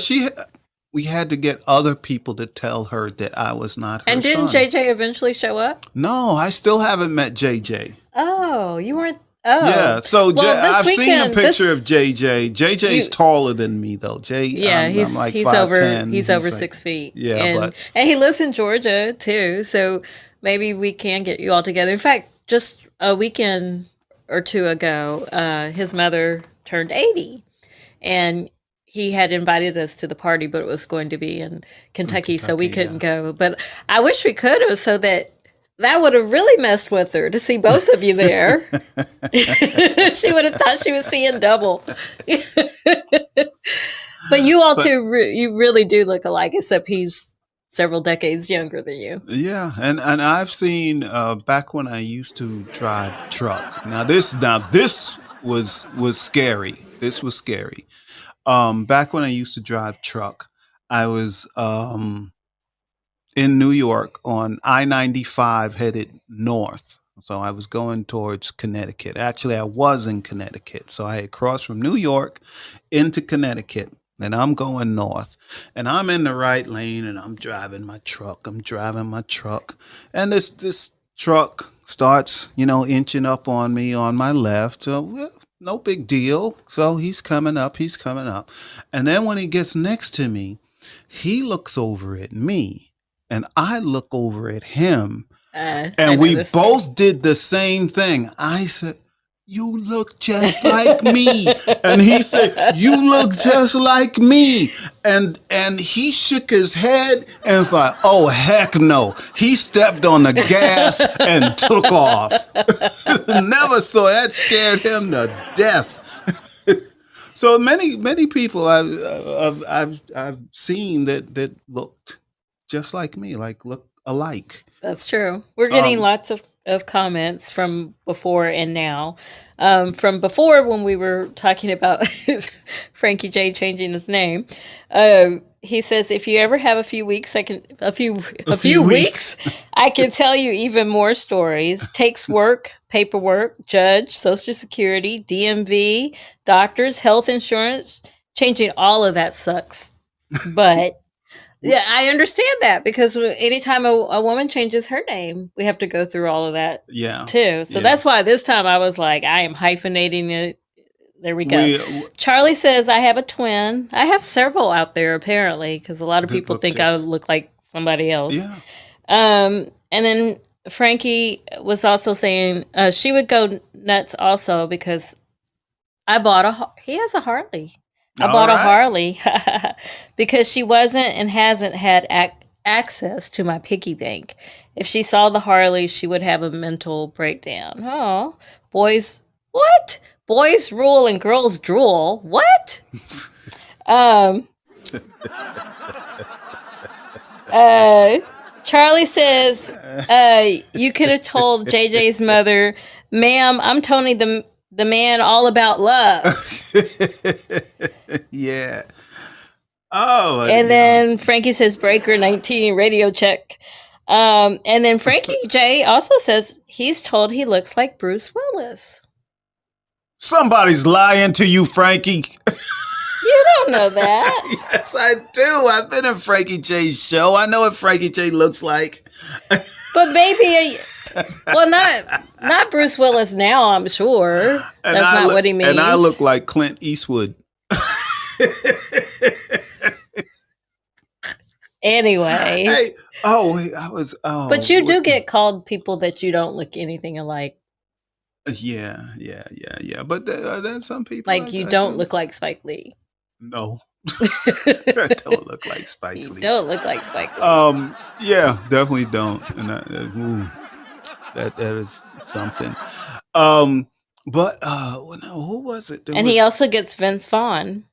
[SPEAKER 2] We had to get other people to tell her that I was not her
[SPEAKER 3] And didn't
[SPEAKER 2] son.
[SPEAKER 3] JJ eventually show up?
[SPEAKER 2] No, I still haven't met JJ.
[SPEAKER 3] Oh, you weren't. Oh,
[SPEAKER 2] Yeah, so
[SPEAKER 3] Well, this
[SPEAKER 2] I've seen a
[SPEAKER 3] weekend-
[SPEAKER 2] picture
[SPEAKER 3] this-
[SPEAKER 2] of JJ. JJ's taller than me though.
[SPEAKER 3] Yeah,
[SPEAKER 2] I'm
[SPEAKER 3] he's
[SPEAKER 2] like
[SPEAKER 3] he's
[SPEAKER 2] 5'10".
[SPEAKER 3] over
[SPEAKER 2] He's
[SPEAKER 3] over
[SPEAKER 2] like-
[SPEAKER 3] 6 feet.
[SPEAKER 2] Yeah,
[SPEAKER 3] and he lives in Georgia too. So maybe we can get you all together. In fact, just a weekend or two ago, his mother turned 80, and he had invited us to the party, but it was going to be in Kentucky, so we
[SPEAKER 2] Kentucky,
[SPEAKER 3] couldn't go. But I wish we could have, so that would have really messed with her to see both of you there. She would have thought she was seeing double. But you all two, you really do look alike, except he's several decades younger than you.
[SPEAKER 2] Yeah, and I've seen back when I used to drive truck. Now this was scary. This was scary. Back when I used to drive truck, I was in New York on I-95 headed north. So I was going towards Connecticut. Actually, I was in Connecticut. So I had crossed from New York into Connecticut. And I'm going north. And I'm in the right lane and I'm driving my truck. And this truck starts, inching up on me on my left. So well, no big deal. So he's coming up. And then when he gets next to me, he looks over at me and I look over at him. And we both did the same thing. I said, "You look just like me." And he said, "You look just like me." And he shook his head and was like, "Oh, heck no." He stepped on the gas and took off. Never saw that. Scared him to death. So many people I've seen that looked just like me, like look alike.
[SPEAKER 3] That's true. We're getting lots of comments from before and now. From before, when we were talking about Frankie J changing his name, he says, "If you ever have a few weeks, a few weeks, I can tell you even more stories. Takes work, paperwork, judge, Social Security, DMV, doctors, health insurance. Changing all of that sucks, but." Yeah, I understand that because anytime a woman changes her name, we have to go through all of that too. So that's why this time I was like, I am hyphenating it. There we go. Charlie says, I have a twin. I have several out there apparently because a lot of people think I look like somebody else.
[SPEAKER 2] Yeah.
[SPEAKER 3] And then Frankie was also saying she would go nuts also because he has a Harley. I bought a Harley because she wasn't and hasn't had access to my piggy bank. If she saw the Harley, she would have a mental breakdown. Oh, boys, what? Boys rule and girls drool. What? Charlie says, you could have told JJ's mother, "Ma'am, I'm Tony the man all about love."
[SPEAKER 2] Yeah. Oh.
[SPEAKER 3] And then Frankie says, "Breaker 19, radio check." And then Frankie J also says he's told he looks like Bruce Willis.
[SPEAKER 2] Somebody's lying to you, Frankie.
[SPEAKER 3] You don't know that.
[SPEAKER 2] Yes, I do. I've been in Frankie J's show. I know what Frankie J looks like.
[SPEAKER 3] But maybe not Bruce Willis now, I'm sure.
[SPEAKER 2] And
[SPEAKER 3] That's not what he means.
[SPEAKER 2] And I look like Clint Eastwood.
[SPEAKER 3] Anyway.
[SPEAKER 2] Hey, I was. Oh,
[SPEAKER 3] but you do get called people that you don't look anything alike.
[SPEAKER 2] Yeah. But there's some people
[SPEAKER 3] like you don't look like Spike Lee.
[SPEAKER 2] No, I don't look like Spike Lee.
[SPEAKER 3] You don't look like Spike Lee.
[SPEAKER 2] Yeah, definitely don't. And that is something. But who was it?
[SPEAKER 3] He also gets Vince Vaughn.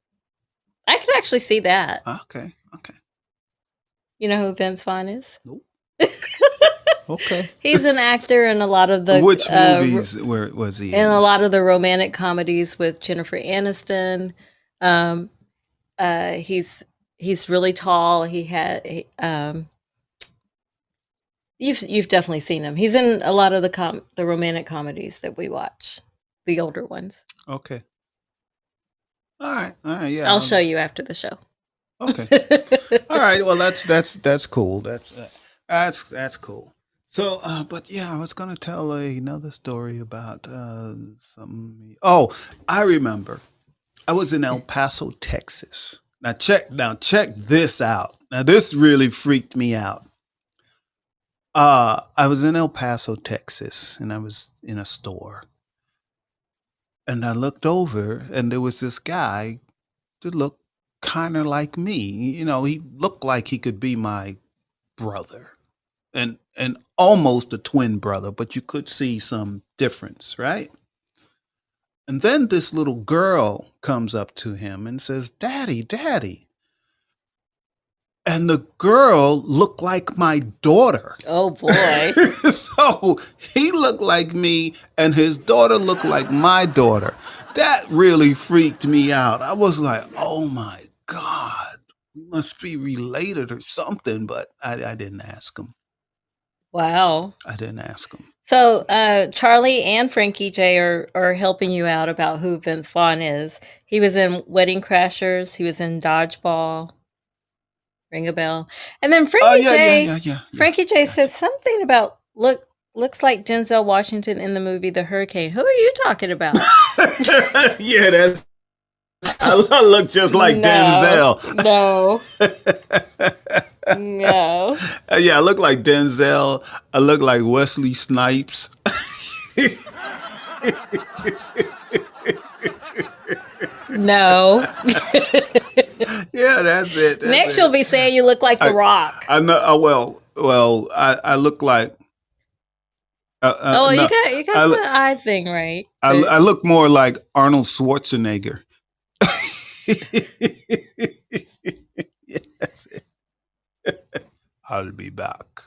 [SPEAKER 3] I could actually see that.
[SPEAKER 2] Okay.
[SPEAKER 3] You know who Vince Vaughn is?
[SPEAKER 2] Nope. Okay.
[SPEAKER 3] He's an actor in a lot of the
[SPEAKER 2] Which movies where was he
[SPEAKER 3] in a lot of the romantic comedies with Jennifer Aniston. Um, he's really tall. You've definitely seen him. He's in a lot of the romantic comedies that we watch, the older ones.
[SPEAKER 2] Okay. All right. Yeah.
[SPEAKER 3] I'll show you after the show.
[SPEAKER 2] Okay. All right. Well, that's cool. That's cool. So, but yeah, I was gonna tell another story about something. Oh, I remember. I was in El Paso, Texas. Now check this out. Now this really freaked me out. I was in El Paso, Texas, and I was in a store, and I looked over, and there was this guy that looked kind of like me. You know, he looked like he could be my brother, and almost a twin brother, but you could see some difference, right? And then this little girl comes up to him and says, "Daddy, Daddy." And the girl looked like my daughter.
[SPEAKER 3] Oh boy.
[SPEAKER 2] So he looked like me and his daughter looked like my daughter. That really freaked me out. I was like, oh my God, we must be related or something, but I didn't ask him.
[SPEAKER 3] Wow.
[SPEAKER 2] I didn't ask him.
[SPEAKER 3] So Charlie and Frankie J are helping you out about who Vince Vaughn is. He was in Wedding Crashers. He was in Dodgeball. Ring a bell. And then Frankie J. Frankie J said something about looks like Denzel Washington in the movie The Hurricane. Who are you talking about?
[SPEAKER 2] Yeah, I look just like Denzel.
[SPEAKER 3] No. No.
[SPEAKER 2] Yeah, I look like Denzel. I look like Wesley Snipes.
[SPEAKER 3] No.
[SPEAKER 2] Yeah, that's it.
[SPEAKER 3] Next, you'll be saying you look like The Rock.
[SPEAKER 2] I know. Well, I look like.
[SPEAKER 3] No, you got the eye thing right.
[SPEAKER 2] I look more like Arnold Schwarzenegger. Yeah, that's it. I'll be back.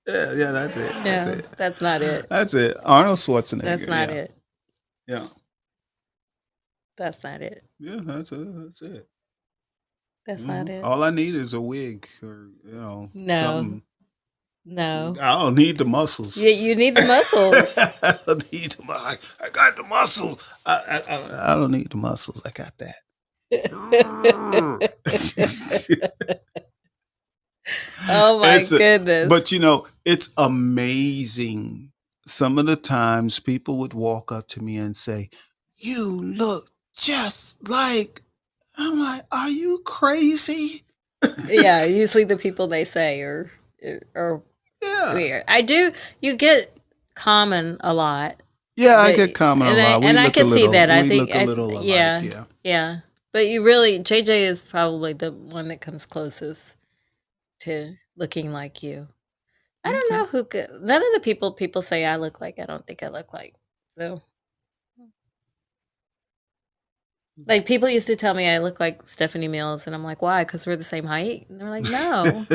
[SPEAKER 2] Yeah, that's it.
[SPEAKER 3] No,
[SPEAKER 2] That's it.
[SPEAKER 3] that's not it.
[SPEAKER 2] That's it. Arnold Schwarzenegger.
[SPEAKER 3] That's not it.
[SPEAKER 2] Yeah.
[SPEAKER 3] That's not it.
[SPEAKER 2] Yeah, that's it.
[SPEAKER 3] That's not it.
[SPEAKER 2] All I need is a wig or something.
[SPEAKER 3] No.
[SPEAKER 2] I don't need the muscles.
[SPEAKER 3] Yeah, you need the muscles.
[SPEAKER 2] I don't need the muscles. I got the muscles. I don't need the muscles. I got that.
[SPEAKER 3] Oh my goodness.
[SPEAKER 2] But it's amazing. Some of the times people would walk up to me and say, "You look just like," I'm like, "Are you crazy?"
[SPEAKER 3] Yeah, usually the people they say are weird. You get Common a lot.
[SPEAKER 2] Yeah, I get Common a lot.
[SPEAKER 3] And I can see that. I think
[SPEAKER 2] look a little alike,
[SPEAKER 3] yeah. But JJ is probably the one that comes closest to looking like you. I don't know none of the people say I look like, I don't think I look like. So like people used to tell me I look like Stephanie Mills, and I'm like, why? Because we're the same height. And they're like, no.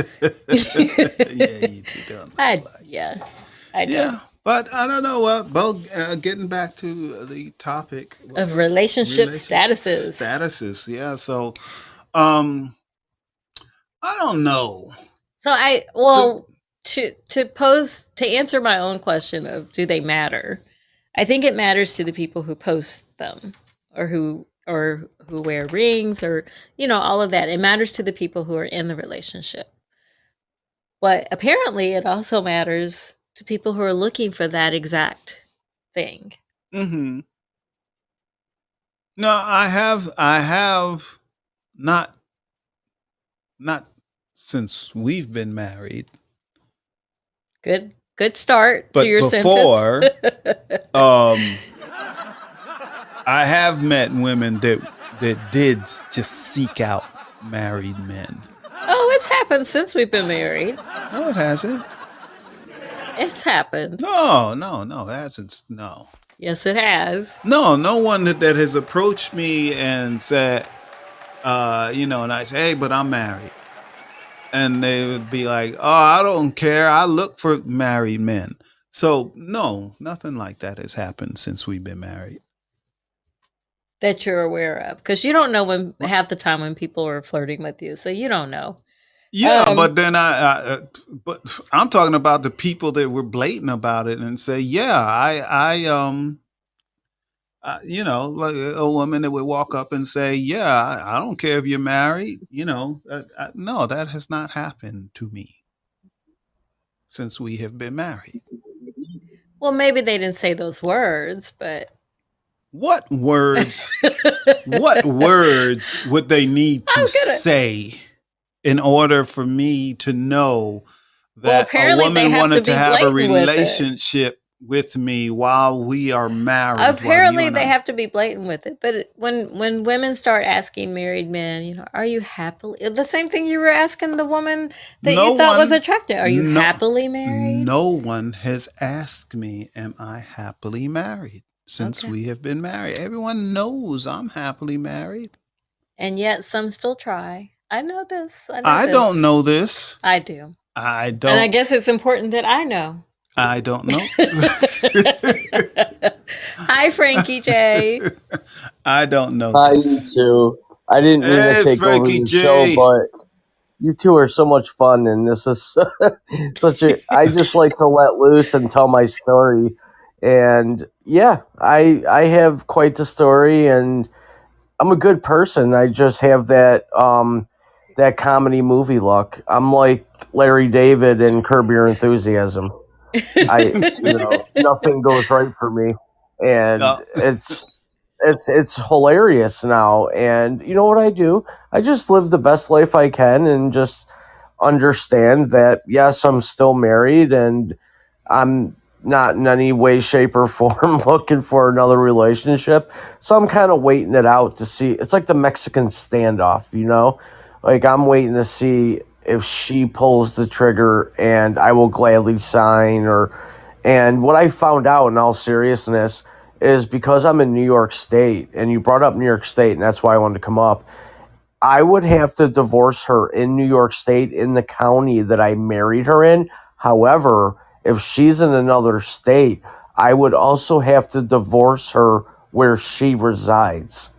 [SPEAKER 2] Yeah, you two don't.
[SPEAKER 3] I do.
[SPEAKER 2] Yeah, but I don't know. Well, getting back to the topic
[SPEAKER 3] of relationship statuses.
[SPEAKER 2] Statuses, yeah. So, I don't know.
[SPEAKER 3] So to answer my own question of do they matter? I think it matters to the people who post them or who wear rings or all of that. It matters to the people who are in the relationship. But apparently it also matters to people who are looking for that exact thing.
[SPEAKER 2] Mm-hmm. No, I have not since we've been married.
[SPEAKER 3] Good start
[SPEAKER 2] but
[SPEAKER 3] to your
[SPEAKER 2] before,
[SPEAKER 3] sentence.
[SPEAKER 2] I have met women that did just seek out married men.
[SPEAKER 3] Oh, it's happened since we've been married.
[SPEAKER 2] No, it hasn't.
[SPEAKER 3] It's happened.
[SPEAKER 2] No, it hasn't. No.
[SPEAKER 3] Yes, it has.
[SPEAKER 2] No one that has approached me and said, and I say, hey, but I'm married. and they would be like, "Oh, I don't care. I look for married men." So no, nothing like that has happened since we've been married.
[SPEAKER 3] that you're aware of, because you don't know when half the time when people are flirting with you, so you don't know.
[SPEAKER 2] Yeah,
[SPEAKER 3] Um,
[SPEAKER 2] but then but I'm talking about the people that were blatant about it and say, "Yeah, like a woman that would walk up and say, "Yeah, I don't care if you're married." No, that has not happened to me since we have been married.
[SPEAKER 3] well, maybe they didn't say those words, but
[SPEAKER 2] What words? What
[SPEAKER 3] I'm
[SPEAKER 2] words would they need to
[SPEAKER 3] gonna.
[SPEAKER 2] say in order for me to know
[SPEAKER 3] Well,
[SPEAKER 2] that a
[SPEAKER 3] apparently they
[SPEAKER 2] woman
[SPEAKER 3] have to
[SPEAKER 2] wanted to
[SPEAKER 3] be
[SPEAKER 2] have a
[SPEAKER 3] blatant with it.
[SPEAKER 2] relationship with me while we are married, while you
[SPEAKER 3] Apparently
[SPEAKER 2] and
[SPEAKER 3] they
[SPEAKER 2] I?
[SPEAKER 3] have to be blatant with it. But when women start asking married men, are you happily, the same thing you were asking the woman that you
[SPEAKER 2] No
[SPEAKER 3] thought was
[SPEAKER 2] one,
[SPEAKER 3] attractive, are you
[SPEAKER 2] no,
[SPEAKER 3] happily married?
[SPEAKER 2] no one has asked me, "Am I happily married?" Since
[SPEAKER 3] Okay.
[SPEAKER 2] we have been married, everyone knows I'm happily married.
[SPEAKER 3] And yet some still try. I know this. I know
[SPEAKER 2] I don't
[SPEAKER 3] this.
[SPEAKER 2] know this.
[SPEAKER 3] I do.
[SPEAKER 2] I
[SPEAKER 3] And I
[SPEAKER 2] don't.
[SPEAKER 3] guess it's important that I know.
[SPEAKER 2] I don't know.
[SPEAKER 3] Hi, Frankie J.
[SPEAKER 2] I don't know
[SPEAKER 4] Hi, you
[SPEAKER 2] this.
[SPEAKER 4] two. I didn't mean to
[SPEAKER 2] Hey,
[SPEAKER 4] take over
[SPEAKER 2] Frankie
[SPEAKER 4] the show,
[SPEAKER 2] J.
[SPEAKER 4] but you two are so much fun, and this is such a. I just like to let loose and tell my story, and yeah, I have quite the story, and I'm a good person. I just have that comedy movie look. I'm like Larry David in Curb Your Enthusiasm. Nothing goes right for me, and
[SPEAKER 2] Uh,
[SPEAKER 4] it's hilarious now. And you know what I do? I just live the best life I can and just understand that yes, I'm still married and I'm not in any way, shape, or form looking for another relationship. So I'm kind of waiting it out to see. It's like the Mexican standoff, you know? Like I'm waiting to see if she pulls the trigger and I will gladly sign. Or and what I found out in all seriousness is because I'm in New York State, and you brought up New York State, and that's why I wanted to come up. I would have to divorce her in New York State in the county that I married her in. However, if she's in another state, I would also have to divorce her where she resides.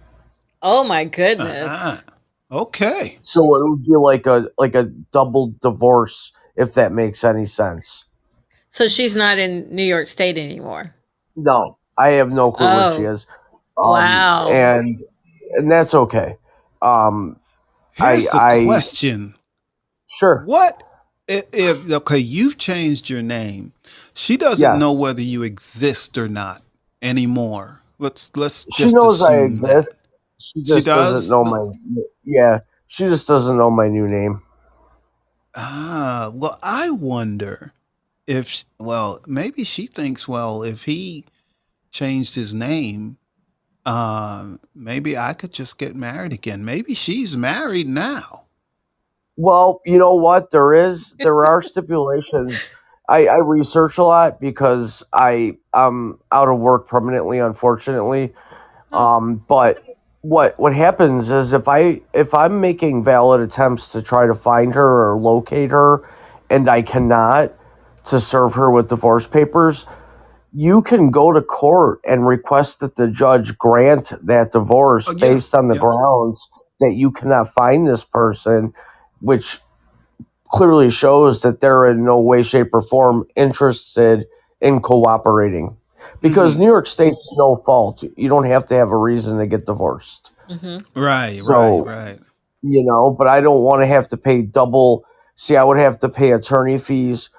[SPEAKER 3] Oh my
[SPEAKER 2] uh-huh.
[SPEAKER 3] goodness.
[SPEAKER 2] Okay.
[SPEAKER 4] So it would be like a double divorce, if that makes any sense.
[SPEAKER 3] So she's not in New York State anymore.
[SPEAKER 4] No, I have no clue where she
[SPEAKER 3] Oh,
[SPEAKER 4] is. Um
[SPEAKER 3] wow.
[SPEAKER 4] and and that's okay. Um
[SPEAKER 2] Here's the
[SPEAKER 4] I
[SPEAKER 2] question.
[SPEAKER 4] sure.
[SPEAKER 2] What if okay, you've changed your name. She doesn't know
[SPEAKER 4] Yes.
[SPEAKER 2] whether you exist or not anymore. Let's
[SPEAKER 4] She
[SPEAKER 2] just
[SPEAKER 4] knows I
[SPEAKER 2] assume that.
[SPEAKER 4] exist. She
[SPEAKER 2] She
[SPEAKER 4] just doesn't
[SPEAKER 2] does?
[SPEAKER 4] know my yeah. She just doesn't know my new name.
[SPEAKER 2] Well, I wonder if well, maybe she thinks, well, if he changed his name, maybe I could just get married again. Maybe she's married now.
[SPEAKER 4] Well, you know what? There are stipulations. I research a lot because I'm out of work permanently, unfortunately.
[SPEAKER 3] Oh,
[SPEAKER 4] But what happens is if I'm making valid attempts to try to find her or locate her, and I cannot to serve her with divorce papers, you can go to court and request that the judge grant that divorce
[SPEAKER 2] Oh yeah,
[SPEAKER 4] based on the
[SPEAKER 2] yeah.
[SPEAKER 4] grounds that you cannot find this person, which clearly shows that they're in no way, shape, or form interested in cooperating. Because
[SPEAKER 2] Mm-hmm.
[SPEAKER 4] New York State's no fault. You don't have to have a reason to get divorced.
[SPEAKER 3] mm-hmm.
[SPEAKER 2] Right, right,
[SPEAKER 4] So,
[SPEAKER 2] right.
[SPEAKER 4] but I don't want to have to pay double. See, I would have to pay attorney fees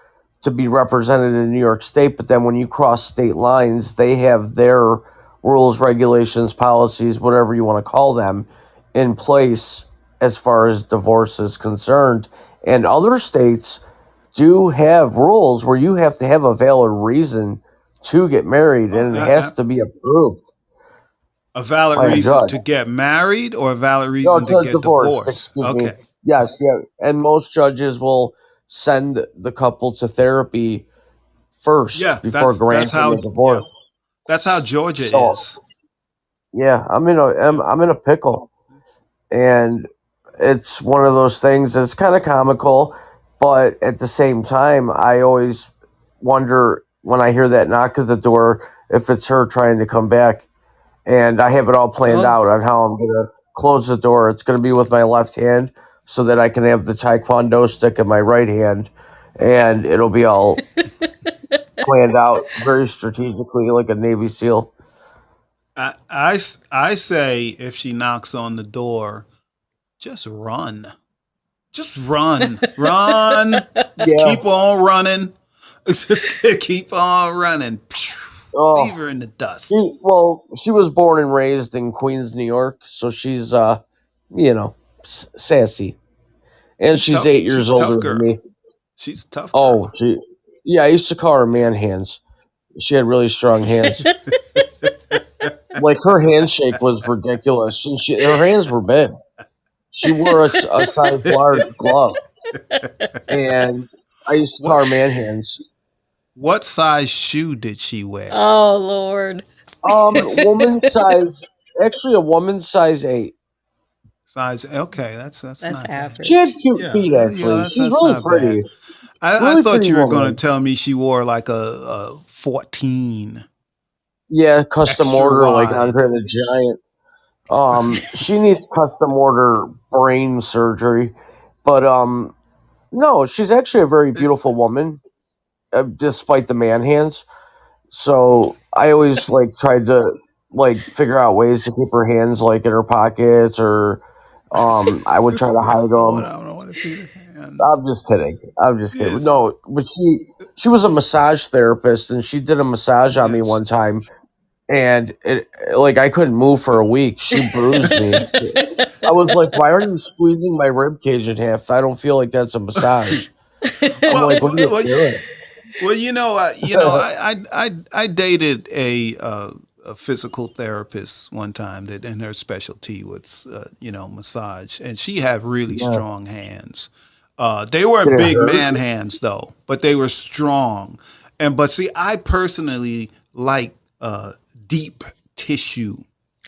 [SPEAKER 4] to be represented in New York State, but then when you cross state lines, they have their rules, regulations, policies, whatever you want to call them, in place as far as divorce is concerned. And other states do have rules where you have to have a valid reason to get married,
[SPEAKER 2] Oh,
[SPEAKER 4] and it has to be approved
[SPEAKER 2] a valid
[SPEAKER 4] by a
[SPEAKER 2] reason
[SPEAKER 4] judge.
[SPEAKER 2] to get married or a valid
[SPEAKER 4] No,
[SPEAKER 2] reason
[SPEAKER 4] it's
[SPEAKER 2] to
[SPEAKER 4] a
[SPEAKER 2] get
[SPEAKER 4] divorce.
[SPEAKER 2] divorced.
[SPEAKER 4] Excuse me.
[SPEAKER 2] Okay.
[SPEAKER 4] Yes, yeah. And most judges will send the couple to therapy
[SPEAKER 2] Yeah,
[SPEAKER 4] first before
[SPEAKER 2] that's
[SPEAKER 4] granting
[SPEAKER 2] how
[SPEAKER 4] a divorce.
[SPEAKER 2] that's how Georgia
[SPEAKER 4] So
[SPEAKER 2] is.
[SPEAKER 4] yeah,
[SPEAKER 2] Yeah.
[SPEAKER 4] I'm in a pickle, and it's one of those things that's kind of comical, but at the same time, I always wonder when I hear that knock at the door if it's her trying to come back. And I have it all planned
[SPEAKER 3] Oh.
[SPEAKER 4] out on how I'm going to close the door. It's going to be with my left hand so that I can have the Taekwondo stick in my right hand. And it'll be all planned out very strategically like a Navy SEAL.
[SPEAKER 2] I say if she knocks on the door, just run. Just run. Run. Just
[SPEAKER 4] Yeah.
[SPEAKER 2] keep on running. Just keep on running.
[SPEAKER 4] Oh,
[SPEAKER 2] Leave her in the dust.
[SPEAKER 4] she was born and raised in Queens, New York. So she's, sassy. And she's
[SPEAKER 2] Tough.
[SPEAKER 4] 8
[SPEAKER 2] She's
[SPEAKER 4] years
[SPEAKER 2] a tough
[SPEAKER 4] older than
[SPEAKER 2] girl.
[SPEAKER 4] me.
[SPEAKER 2] She's a tough
[SPEAKER 4] Oh,
[SPEAKER 2] girl.
[SPEAKER 4] I used to call her man hands. She had really strong hands. Like her handshake was ridiculous. And her hands were big. She wore a size large glove. And I used to call her man hands.
[SPEAKER 2] What size shoe did she wear?
[SPEAKER 3] Oh Lord.
[SPEAKER 4] Woman size, actually a woman's size 8.
[SPEAKER 2] Size. Okay, that's
[SPEAKER 3] That's
[SPEAKER 2] not bad.
[SPEAKER 3] average.
[SPEAKER 4] She had cute
[SPEAKER 2] Yeah,
[SPEAKER 4] feet,
[SPEAKER 2] yeah,
[SPEAKER 4] actually.
[SPEAKER 2] that's
[SPEAKER 4] She's really
[SPEAKER 2] not
[SPEAKER 4] pretty.
[SPEAKER 2] bad. I
[SPEAKER 4] Really
[SPEAKER 2] thought
[SPEAKER 4] pretty
[SPEAKER 2] you were going to
[SPEAKER 4] woman.
[SPEAKER 2] tell me she wore like a 14
[SPEAKER 4] Yeah, custom
[SPEAKER 2] extra
[SPEAKER 4] order like
[SPEAKER 2] wide.
[SPEAKER 4] Andre the Giant. She needs custom order brain surgery. But no, she's actually a very beautiful woman, despite the man hands. So I always like tried to like figure out ways to keep her hands like in her pockets, or I would try to hide
[SPEAKER 2] I
[SPEAKER 4] them.
[SPEAKER 2] don't want to see the hands.
[SPEAKER 4] I'm just kidding.
[SPEAKER 2] Yes.
[SPEAKER 4] No, but she was a massage therapist, and she did a massage on me
[SPEAKER 2] Yes.
[SPEAKER 4] one time, and it like I couldn't move for a week. She bruised me. I was like, "Why are you squeezing my rib cage in half? I don't feel like that's a massage." I'm like, "What are you doing?"
[SPEAKER 2] Well, I dated a physical therapist one time that, and her specialty was massage, and she had really
[SPEAKER 4] Yeah.
[SPEAKER 2] strong hands. They weren't
[SPEAKER 4] Did it
[SPEAKER 2] big
[SPEAKER 4] hurt?
[SPEAKER 2] man hands though, but they were strong. But see, I personally like deep tissue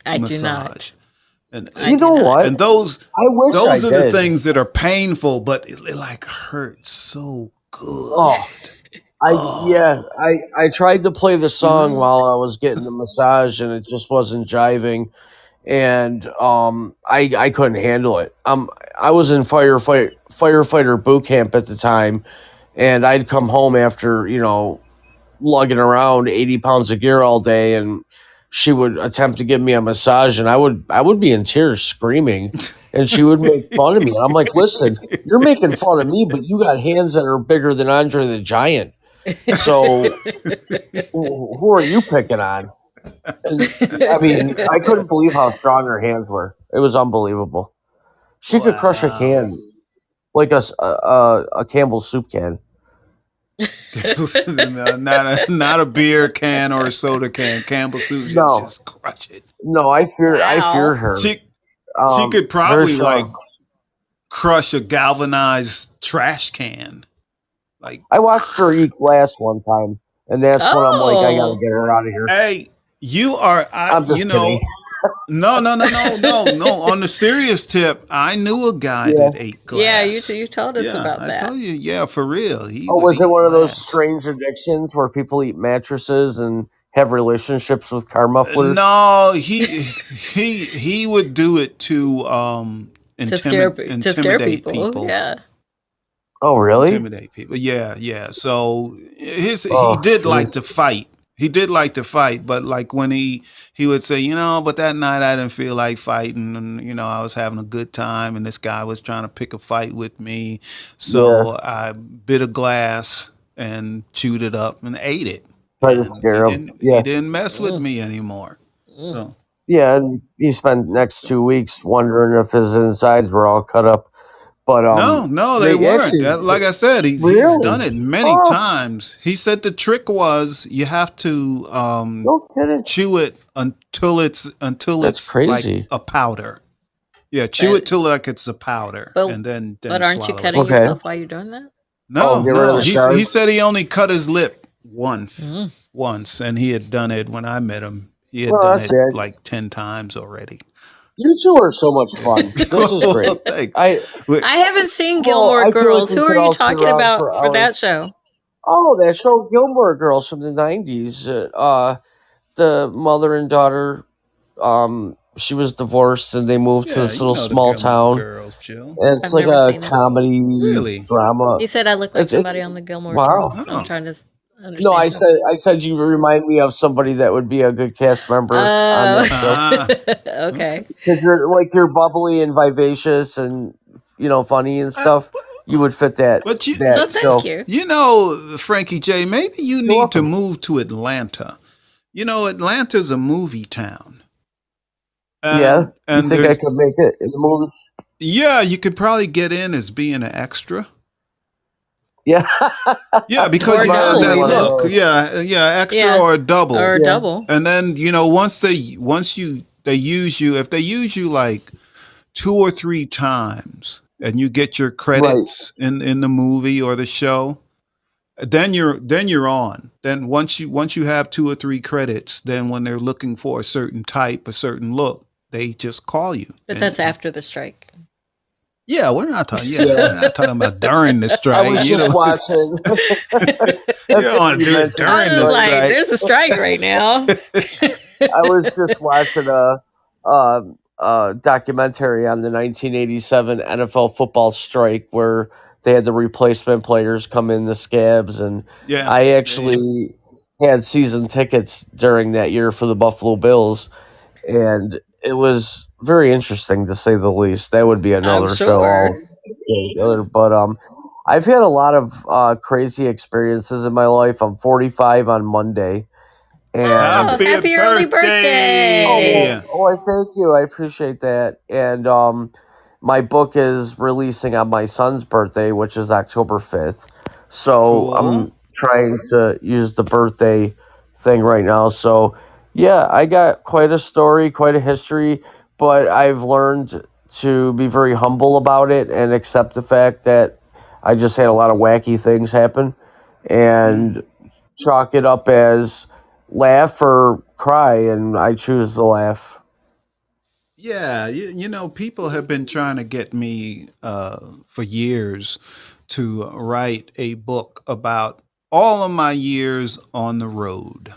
[SPEAKER 3] I do
[SPEAKER 2] massage.
[SPEAKER 3] not.
[SPEAKER 2] And
[SPEAKER 3] I
[SPEAKER 4] You
[SPEAKER 3] do
[SPEAKER 4] know
[SPEAKER 3] not.
[SPEAKER 4] what?
[SPEAKER 2] and those
[SPEAKER 4] I wish I
[SPEAKER 2] those are the
[SPEAKER 4] did.
[SPEAKER 2] things that are painful, but it like hurts so good.
[SPEAKER 4] Oh, I tried to play the song
[SPEAKER 2] Mhm.
[SPEAKER 4] while I was getting the massage, and it just wasn't jiving. And I couldn't handle it. I was in firefighter boot camp at the time, and I'd come home after lugging around 80 pounds of gear all day, and she would attempt to give me a massage, and I would be in tears screaming, and she would make fun of me. I'm like, listen, you're making fun of me, but you got hands that are bigger than Andre the Giant. So who are you picking on? And, I mean, I couldn't believe how strong her hands were. It was unbelievable. She could crush a
[SPEAKER 2] Wow.
[SPEAKER 4] can like a Campbell's soup can.
[SPEAKER 2] not a beer can or a soda can. Campbell Soup
[SPEAKER 4] No.
[SPEAKER 2] just crush it.
[SPEAKER 4] No, I feared
[SPEAKER 3] Wow.
[SPEAKER 4] her.
[SPEAKER 2] She
[SPEAKER 4] Um,
[SPEAKER 2] could
[SPEAKER 4] very
[SPEAKER 2] probably like
[SPEAKER 4] strong.
[SPEAKER 2] crush a galvanized trash can. Like,
[SPEAKER 4] I watched her eat glass one time, and that's when I'm like, I gotta
[SPEAKER 3] Oh.
[SPEAKER 4] get her out of here.
[SPEAKER 2] hey, you are.
[SPEAKER 4] I'm just kidding.
[SPEAKER 2] No. On the serious tip, I knew a guy
[SPEAKER 4] Yeah.
[SPEAKER 2] that ate glass.
[SPEAKER 3] Yeah, you told us
[SPEAKER 2] Yeah,
[SPEAKER 3] about
[SPEAKER 2] I
[SPEAKER 3] that.
[SPEAKER 2] told you. Yeah, for real. He
[SPEAKER 4] Oh,
[SPEAKER 2] would
[SPEAKER 4] was it
[SPEAKER 2] eat
[SPEAKER 4] one of those
[SPEAKER 2] glass.
[SPEAKER 4] strange addictions where people eat mattresses and have relationships with car mufflers?
[SPEAKER 2] No, he would do it to
[SPEAKER 3] To scare
[SPEAKER 2] intimidate
[SPEAKER 3] people. Yeah.
[SPEAKER 4] Oh, really?
[SPEAKER 2] Intimidate people. Yeah. So he
[SPEAKER 4] Oh,
[SPEAKER 2] did
[SPEAKER 4] geez.
[SPEAKER 2] like to fight. He did like to fight, but like when he would say, but that night I didn't feel like fighting, and I was having a good time, and this guy was trying to pick a fight with me, so I bit a glass and chewed it up and ate it.
[SPEAKER 4] Try to
[SPEAKER 2] And
[SPEAKER 4] scare
[SPEAKER 2] he
[SPEAKER 4] him.
[SPEAKER 2] didn't
[SPEAKER 4] Yeah.
[SPEAKER 2] he didn't mess with
[SPEAKER 3] Mm.
[SPEAKER 2] me anymore.
[SPEAKER 3] Mm.
[SPEAKER 2] So
[SPEAKER 4] Yeah, and he spent the next 2 weeks wondering if his insides were all cut up. But
[SPEAKER 2] no, they weren't.
[SPEAKER 4] actually
[SPEAKER 2] Like I said, he's
[SPEAKER 4] really?
[SPEAKER 2] done it many
[SPEAKER 4] Oh,
[SPEAKER 2] times. He said the trick was you have to
[SPEAKER 4] no kidding.
[SPEAKER 2] chew it until
[SPEAKER 4] That's
[SPEAKER 2] it's like
[SPEAKER 4] crazy.
[SPEAKER 2] a powder. Yeah, chew it till like it's a powder,
[SPEAKER 3] But
[SPEAKER 2] and then
[SPEAKER 3] but aren't you
[SPEAKER 2] swallow it.
[SPEAKER 3] cutting
[SPEAKER 4] Okay.
[SPEAKER 3] yourself while you're doing that?
[SPEAKER 2] No,
[SPEAKER 4] get rid of
[SPEAKER 2] no.
[SPEAKER 4] the
[SPEAKER 2] He
[SPEAKER 4] shards?
[SPEAKER 2] said he only cut his lip once,
[SPEAKER 3] Mm.
[SPEAKER 2] and he had done it when I met him. He had
[SPEAKER 4] Well,
[SPEAKER 2] done
[SPEAKER 4] that's
[SPEAKER 2] it
[SPEAKER 4] it.
[SPEAKER 2] like 10 times already.
[SPEAKER 4] You two are so much fun. This is
[SPEAKER 2] Well,
[SPEAKER 4] great.
[SPEAKER 2] thanks.
[SPEAKER 4] I
[SPEAKER 3] I haven't seen
[SPEAKER 4] well,
[SPEAKER 3] Gilmore
[SPEAKER 4] I feel like
[SPEAKER 3] Girls.
[SPEAKER 4] we
[SPEAKER 3] Who
[SPEAKER 4] could
[SPEAKER 3] are you
[SPEAKER 4] all sit
[SPEAKER 3] talking
[SPEAKER 4] around
[SPEAKER 3] about
[SPEAKER 4] for
[SPEAKER 3] for that
[SPEAKER 4] hours.
[SPEAKER 3] show?
[SPEAKER 4] Oh, that show Gilmore Girls from the '90s. The mother and daughter. She was divorced and they moved to
[SPEAKER 2] Yeah,
[SPEAKER 4] this
[SPEAKER 2] you
[SPEAKER 4] little
[SPEAKER 2] know the
[SPEAKER 4] small
[SPEAKER 2] Gilmore
[SPEAKER 4] town.
[SPEAKER 2] Girls, Jill.
[SPEAKER 4] And it's
[SPEAKER 3] I've
[SPEAKER 4] like
[SPEAKER 3] never
[SPEAKER 4] a
[SPEAKER 3] seen it.
[SPEAKER 4] comedy
[SPEAKER 2] Really?
[SPEAKER 4] drama.
[SPEAKER 3] He said I look like
[SPEAKER 4] It's it.
[SPEAKER 3] somebody on the Gilmore
[SPEAKER 4] Wow.
[SPEAKER 3] Girls. So I'm
[SPEAKER 2] Oh,
[SPEAKER 3] trying to
[SPEAKER 4] No,
[SPEAKER 3] understand who.
[SPEAKER 4] I said you remind me of somebody that would be a good cast member on
[SPEAKER 3] Oh,
[SPEAKER 4] that show
[SPEAKER 2] ah,
[SPEAKER 3] okay.
[SPEAKER 2] okay.
[SPEAKER 4] because you're bubbly and vivacious and funny and
[SPEAKER 2] Uh,
[SPEAKER 4] stuff. You would fit that
[SPEAKER 2] but you,
[SPEAKER 3] Well,
[SPEAKER 4] that
[SPEAKER 3] thank
[SPEAKER 4] show.
[SPEAKER 3] you.
[SPEAKER 2] you know, Frankie J, maybe you
[SPEAKER 4] You're
[SPEAKER 2] need to
[SPEAKER 4] welcome.
[SPEAKER 2] move to Atlanta. You know, Atlanta's a movie town.
[SPEAKER 4] Yeah, you
[SPEAKER 2] And
[SPEAKER 4] think I
[SPEAKER 2] there's,
[SPEAKER 4] could make it in the movies?
[SPEAKER 2] yeah, you could probably get in as being an extra.
[SPEAKER 4] Yeah,
[SPEAKER 2] Yeah, because
[SPEAKER 3] Or
[SPEAKER 2] you got
[SPEAKER 3] double
[SPEAKER 2] that
[SPEAKER 4] one of
[SPEAKER 3] even.
[SPEAKER 2] look.
[SPEAKER 4] those.
[SPEAKER 2] Yeah, extra
[SPEAKER 3] Yeah.
[SPEAKER 2] or a double.
[SPEAKER 3] Or
[SPEAKER 4] Yeah,
[SPEAKER 3] double.
[SPEAKER 2] And then, you know, once they use you, if they use you like 2 or 3 times and you get your
[SPEAKER 4] right.
[SPEAKER 2] credits in the movie or the show, then you're on. Then once you have 2 or 3 credits, then when they're looking for a certain type, a certain look, they just call you.
[SPEAKER 3] But that's after the strike.
[SPEAKER 2] Yeah, we're not talking. Yeah,
[SPEAKER 4] Yeah,
[SPEAKER 2] we're not talking about during the
[SPEAKER 4] I
[SPEAKER 2] strike.
[SPEAKER 4] was
[SPEAKER 2] You
[SPEAKER 4] just
[SPEAKER 2] know,
[SPEAKER 4] watching.
[SPEAKER 2] you
[SPEAKER 4] That's
[SPEAKER 2] don't
[SPEAKER 4] good
[SPEAKER 2] want to
[SPEAKER 4] you
[SPEAKER 2] do it
[SPEAKER 4] mentioned the
[SPEAKER 2] during
[SPEAKER 3] I
[SPEAKER 2] the
[SPEAKER 3] was
[SPEAKER 4] strike.
[SPEAKER 3] like,
[SPEAKER 2] strike.
[SPEAKER 3] there's a strike right now.
[SPEAKER 4] I was just watching a documentary on the 1987 NFL football strike where they had the replacement players come in the scabs, and
[SPEAKER 2] Yeah,
[SPEAKER 4] I
[SPEAKER 2] yeah, yeah.
[SPEAKER 4] actually had season tickets during that year for the Buffalo Bills, and it was very interesting to say the least. That would be
[SPEAKER 3] I'm
[SPEAKER 4] another show all
[SPEAKER 3] sure.
[SPEAKER 4] together. But I've had a lot of crazy experiences in my life. I'm 45 on Monday, and
[SPEAKER 3] Oh,
[SPEAKER 2] Happy
[SPEAKER 3] happy early
[SPEAKER 4] oh
[SPEAKER 3] birthday.
[SPEAKER 2] birthday!
[SPEAKER 4] well, I thank you. I appreciate that. And my book is releasing on my son's birthday, which is October 5th. So
[SPEAKER 2] Cool.
[SPEAKER 4] I'm trying to use the birthday thing right now. So yeah, I got quite a story, quite a history, but I've learned to be very humble about it and accept the fact that I just had a lot of wacky things happen and chalk it up as laugh or cry, and I choose to laugh.
[SPEAKER 2] Yeah, you know, people have been trying to get me for years to write a book about all of my years on the road.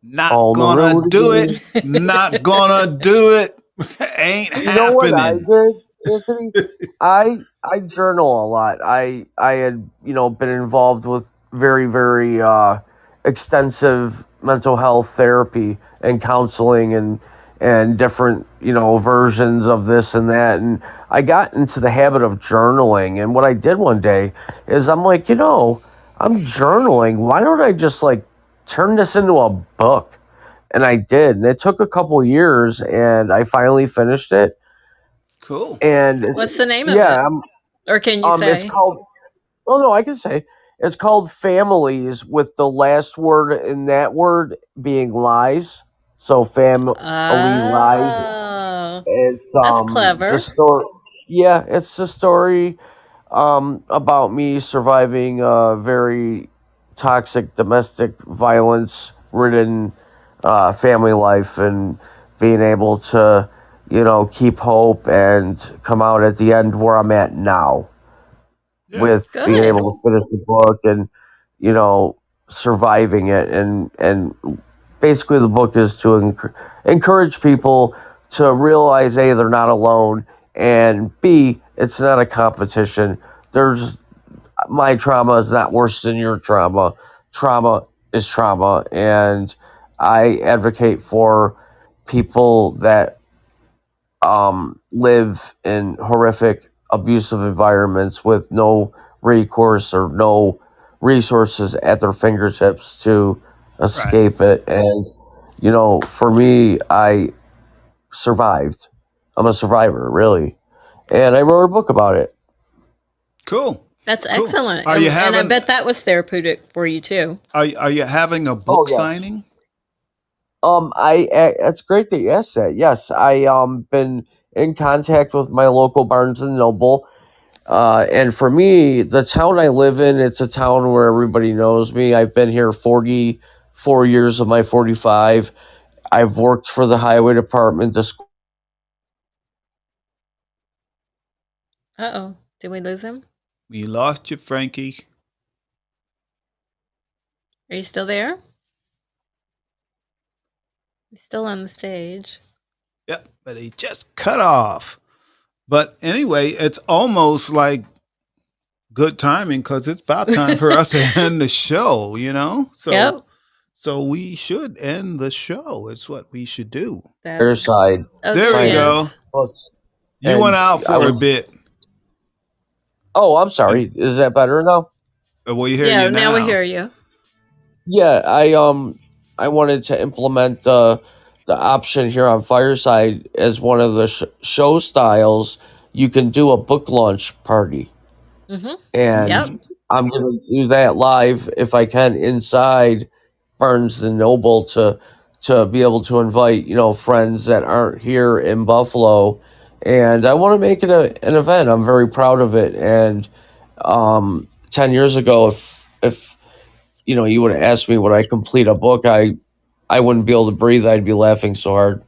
[SPEAKER 2] Not
[SPEAKER 4] On the
[SPEAKER 2] gonna
[SPEAKER 4] road
[SPEAKER 2] do
[SPEAKER 4] again.
[SPEAKER 2] it. Not gonna do it. Ain't
[SPEAKER 4] You know what I
[SPEAKER 2] happening.
[SPEAKER 4] did, Anthony? I journal a lot. I had been involved with very extensive mental health therapy and counseling and different versions of this and that, and I got into the habit of journaling. And what I did one day is I'm like, I'm journaling. Why don't I just like turn this into a book? And I did, and it took a couple years, and I finally finished it.
[SPEAKER 2] Cool.
[SPEAKER 4] And
[SPEAKER 3] What's the name of
[SPEAKER 4] yeah,
[SPEAKER 3] it? Or can you
[SPEAKER 4] it's
[SPEAKER 3] say?
[SPEAKER 4] called. Oh no, I can say it's called Families, with the last word in that word being lies. So family lies.
[SPEAKER 3] Oh,
[SPEAKER 4] It's
[SPEAKER 3] that's
[SPEAKER 4] the
[SPEAKER 3] clever.
[SPEAKER 4] story. Yeah, it's the story about me surviving a very toxic domestic violence ridden family life and being able to keep hope and come out at the end where I'm at now
[SPEAKER 2] Yeah.
[SPEAKER 4] with being
[SPEAKER 3] Good.
[SPEAKER 4] able to finish the book and you know surviving it, and basically the book is to encourage people to realize A, they're not alone, and B, it's not a competition. There's My trauma is not worse than your trauma. Trauma is trauma, and I advocate for people that live in horrific, abusive environments with no recourse or no resources at their fingertips to
[SPEAKER 2] Right.
[SPEAKER 4] escape it. And for me, I survived. I'm a survivor, really, and I wrote a book about it.
[SPEAKER 2] Cool.
[SPEAKER 3] That's
[SPEAKER 2] Cool.
[SPEAKER 3] excellent.
[SPEAKER 2] Are you
[SPEAKER 3] And I
[SPEAKER 2] having
[SPEAKER 3] bet that was therapeutic for you too.
[SPEAKER 2] are you having a
[SPEAKER 4] Oh
[SPEAKER 2] book
[SPEAKER 4] yes.
[SPEAKER 2] signing?
[SPEAKER 4] It's great that you asked that. Yes, I been in contact with my local Barnes and Noble, and for me, the town I live in, it's a town where everybody knows me. I've been here 44 years of my 45. I've worked for the highway department, the
[SPEAKER 3] Uh-oh. Did we lose him?
[SPEAKER 2] We lost you, Frankie.
[SPEAKER 3] Are you still there? He's still on the stage.
[SPEAKER 2] Yep, but he just cut off. But anyway, it's almost like good timing because it's about time for us to end the show, you know? So,
[SPEAKER 3] Yep.
[SPEAKER 2] so we should end the show. It's what we should do.
[SPEAKER 4] Their side.
[SPEAKER 3] Oh,
[SPEAKER 2] There we
[SPEAKER 3] yes.
[SPEAKER 2] go.
[SPEAKER 4] Look,
[SPEAKER 2] You
[SPEAKER 4] and
[SPEAKER 2] went out
[SPEAKER 4] I
[SPEAKER 2] for a
[SPEAKER 4] would-
[SPEAKER 2] bit.
[SPEAKER 4] Oh, I'm sorry. Is that better now?
[SPEAKER 2] We hear
[SPEAKER 3] Yeah,
[SPEAKER 2] you now.
[SPEAKER 3] now we hear you.
[SPEAKER 4] Yeah, I wanted to implement the option here on Fireside as one of the show styles. You can do a book launch party,
[SPEAKER 3] Mm-hmm.
[SPEAKER 4] and
[SPEAKER 3] Yep.
[SPEAKER 4] I'm going to do that live if I can inside Barnes and Noble to be able to invite friends that aren't here in Buffalo, and I want to make it an event. I'm very proud of it, and 10 years ago, if you would have asked me would I complete a book, I wouldn't be able to breathe. I'd be laughing so hard.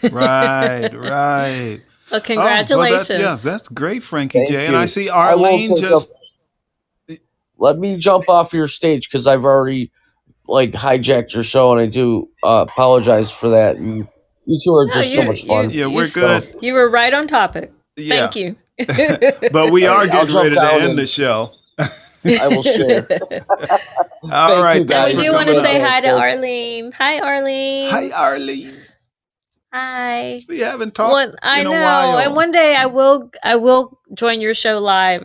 [SPEAKER 2] Right.
[SPEAKER 3] Well,
[SPEAKER 2] Oh, well,
[SPEAKER 3] congratulations.
[SPEAKER 2] that's great, Frankie
[SPEAKER 4] Thank
[SPEAKER 2] J.
[SPEAKER 4] you.
[SPEAKER 2] And I see
[SPEAKER 4] I will
[SPEAKER 2] Arlene
[SPEAKER 4] take
[SPEAKER 2] just.
[SPEAKER 4] Let me jump off your stage because I've already hijacked your show, and I do apologize for that. And you two are
[SPEAKER 3] No,
[SPEAKER 4] just so much fun.
[SPEAKER 2] Yeah,
[SPEAKER 3] you
[SPEAKER 2] we're
[SPEAKER 3] s-
[SPEAKER 2] good.
[SPEAKER 3] You were right on topic.
[SPEAKER 2] Yeah.
[SPEAKER 3] Thank you.
[SPEAKER 2] But we are
[SPEAKER 4] I'll
[SPEAKER 2] getting
[SPEAKER 4] jump
[SPEAKER 2] ready to
[SPEAKER 4] down
[SPEAKER 2] end
[SPEAKER 4] and-
[SPEAKER 2] the show.
[SPEAKER 4] I will share.
[SPEAKER 2] All
[SPEAKER 4] Thank
[SPEAKER 2] right.
[SPEAKER 4] you,
[SPEAKER 3] And
[SPEAKER 2] thanks
[SPEAKER 3] we
[SPEAKER 2] for
[SPEAKER 3] do want to
[SPEAKER 2] coming
[SPEAKER 3] say
[SPEAKER 2] on.
[SPEAKER 3] hi to Arlene. Hi, Arlene.
[SPEAKER 2] Hi, Arlene.
[SPEAKER 3] Hi.
[SPEAKER 2] We haven't talked
[SPEAKER 3] Well, I
[SPEAKER 2] in
[SPEAKER 3] know,
[SPEAKER 2] a while.
[SPEAKER 3] and one day I will join your show live.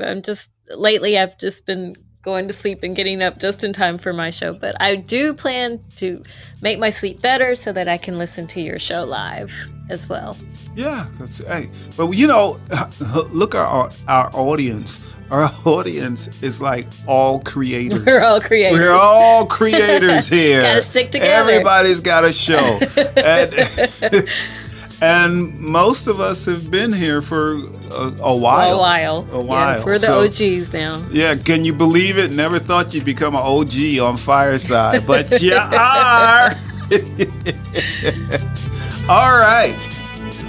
[SPEAKER 3] Lately I've just been going to sleep and getting up just in time for my show, but I do plan to make my sleep better so that I can listen to your show live as well.
[SPEAKER 2] Yeah, hey, but look at our audience. Our audience is like all creators.
[SPEAKER 3] We're all creators.
[SPEAKER 2] We're all creators here.
[SPEAKER 3] Gotta stick together.
[SPEAKER 2] Everybody's got a show. and most of us have been here for a while.
[SPEAKER 3] A while. Yes, we're the
[SPEAKER 2] So,
[SPEAKER 3] OGs now.
[SPEAKER 2] Yeah, can you believe it? Never thought you'd become an OG on Fireside, but you are. All right.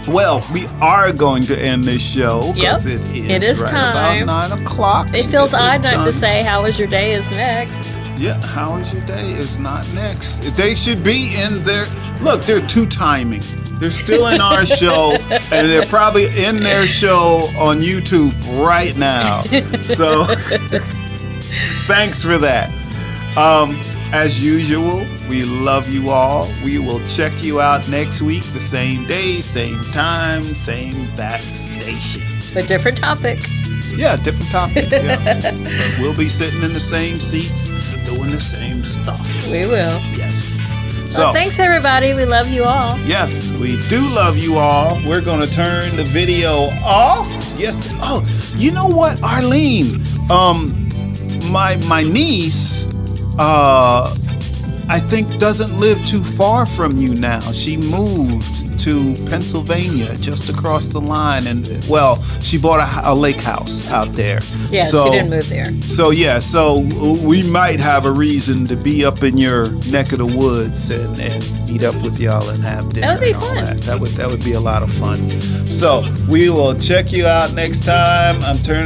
[SPEAKER 2] Well, we are going to end this show because
[SPEAKER 3] Yep.
[SPEAKER 2] it is right
[SPEAKER 3] time.
[SPEAKER 2] about 9 o'clock.
[SPEAKER 3] It feels
[SPEAKER 2] is
[SPEAKER 3] odd not
[SPEAKER 2] done.
[SPEAKER 3] to say how was your day is next.
[SPEAKER 2] Yeah, how is your day is not next. They should be in there. Look, they're two timing. They're still in our show, and they're probably in their show on YouTube right now. So, thanks for that. As usual, we love you all. We will check you out next week, the same day, same time, same that station.
[SPEAKER 3] But different topic.
[SPEAKER 2] Yeah, different topic. Yeah. But we'll be sitting in the same seats, doing the same stuff.
[SPEAKER 3] We will.
[SPEAKER 2] Yes. So,
[SPEAKER 3] Well, thanks everybody. We love you all.
[SPEAKER 2] yes, we do love you all. We're going to turn the video off. Yes. Oh, you know what, Arlene? My niece, I think doesn't live too far from you now. She moved to Pennsylvania, just across the line, and she bought a lake house out there.
[SPEAKER 3] Yeah,
[SPEAKER 2] So-
[SPEAKER 3] she didn't move there.
[SPEAKER 2] So we might have a reason to be up in your neck of the woods and meet up with y'all and have dinner.
[SPEAKER 3] That would be
[SPEAKER 2] and all
[SPEAKER 3] fun.
[SPEAKER 2] That would be a lot of fun. So we will check you out next time. I'm turning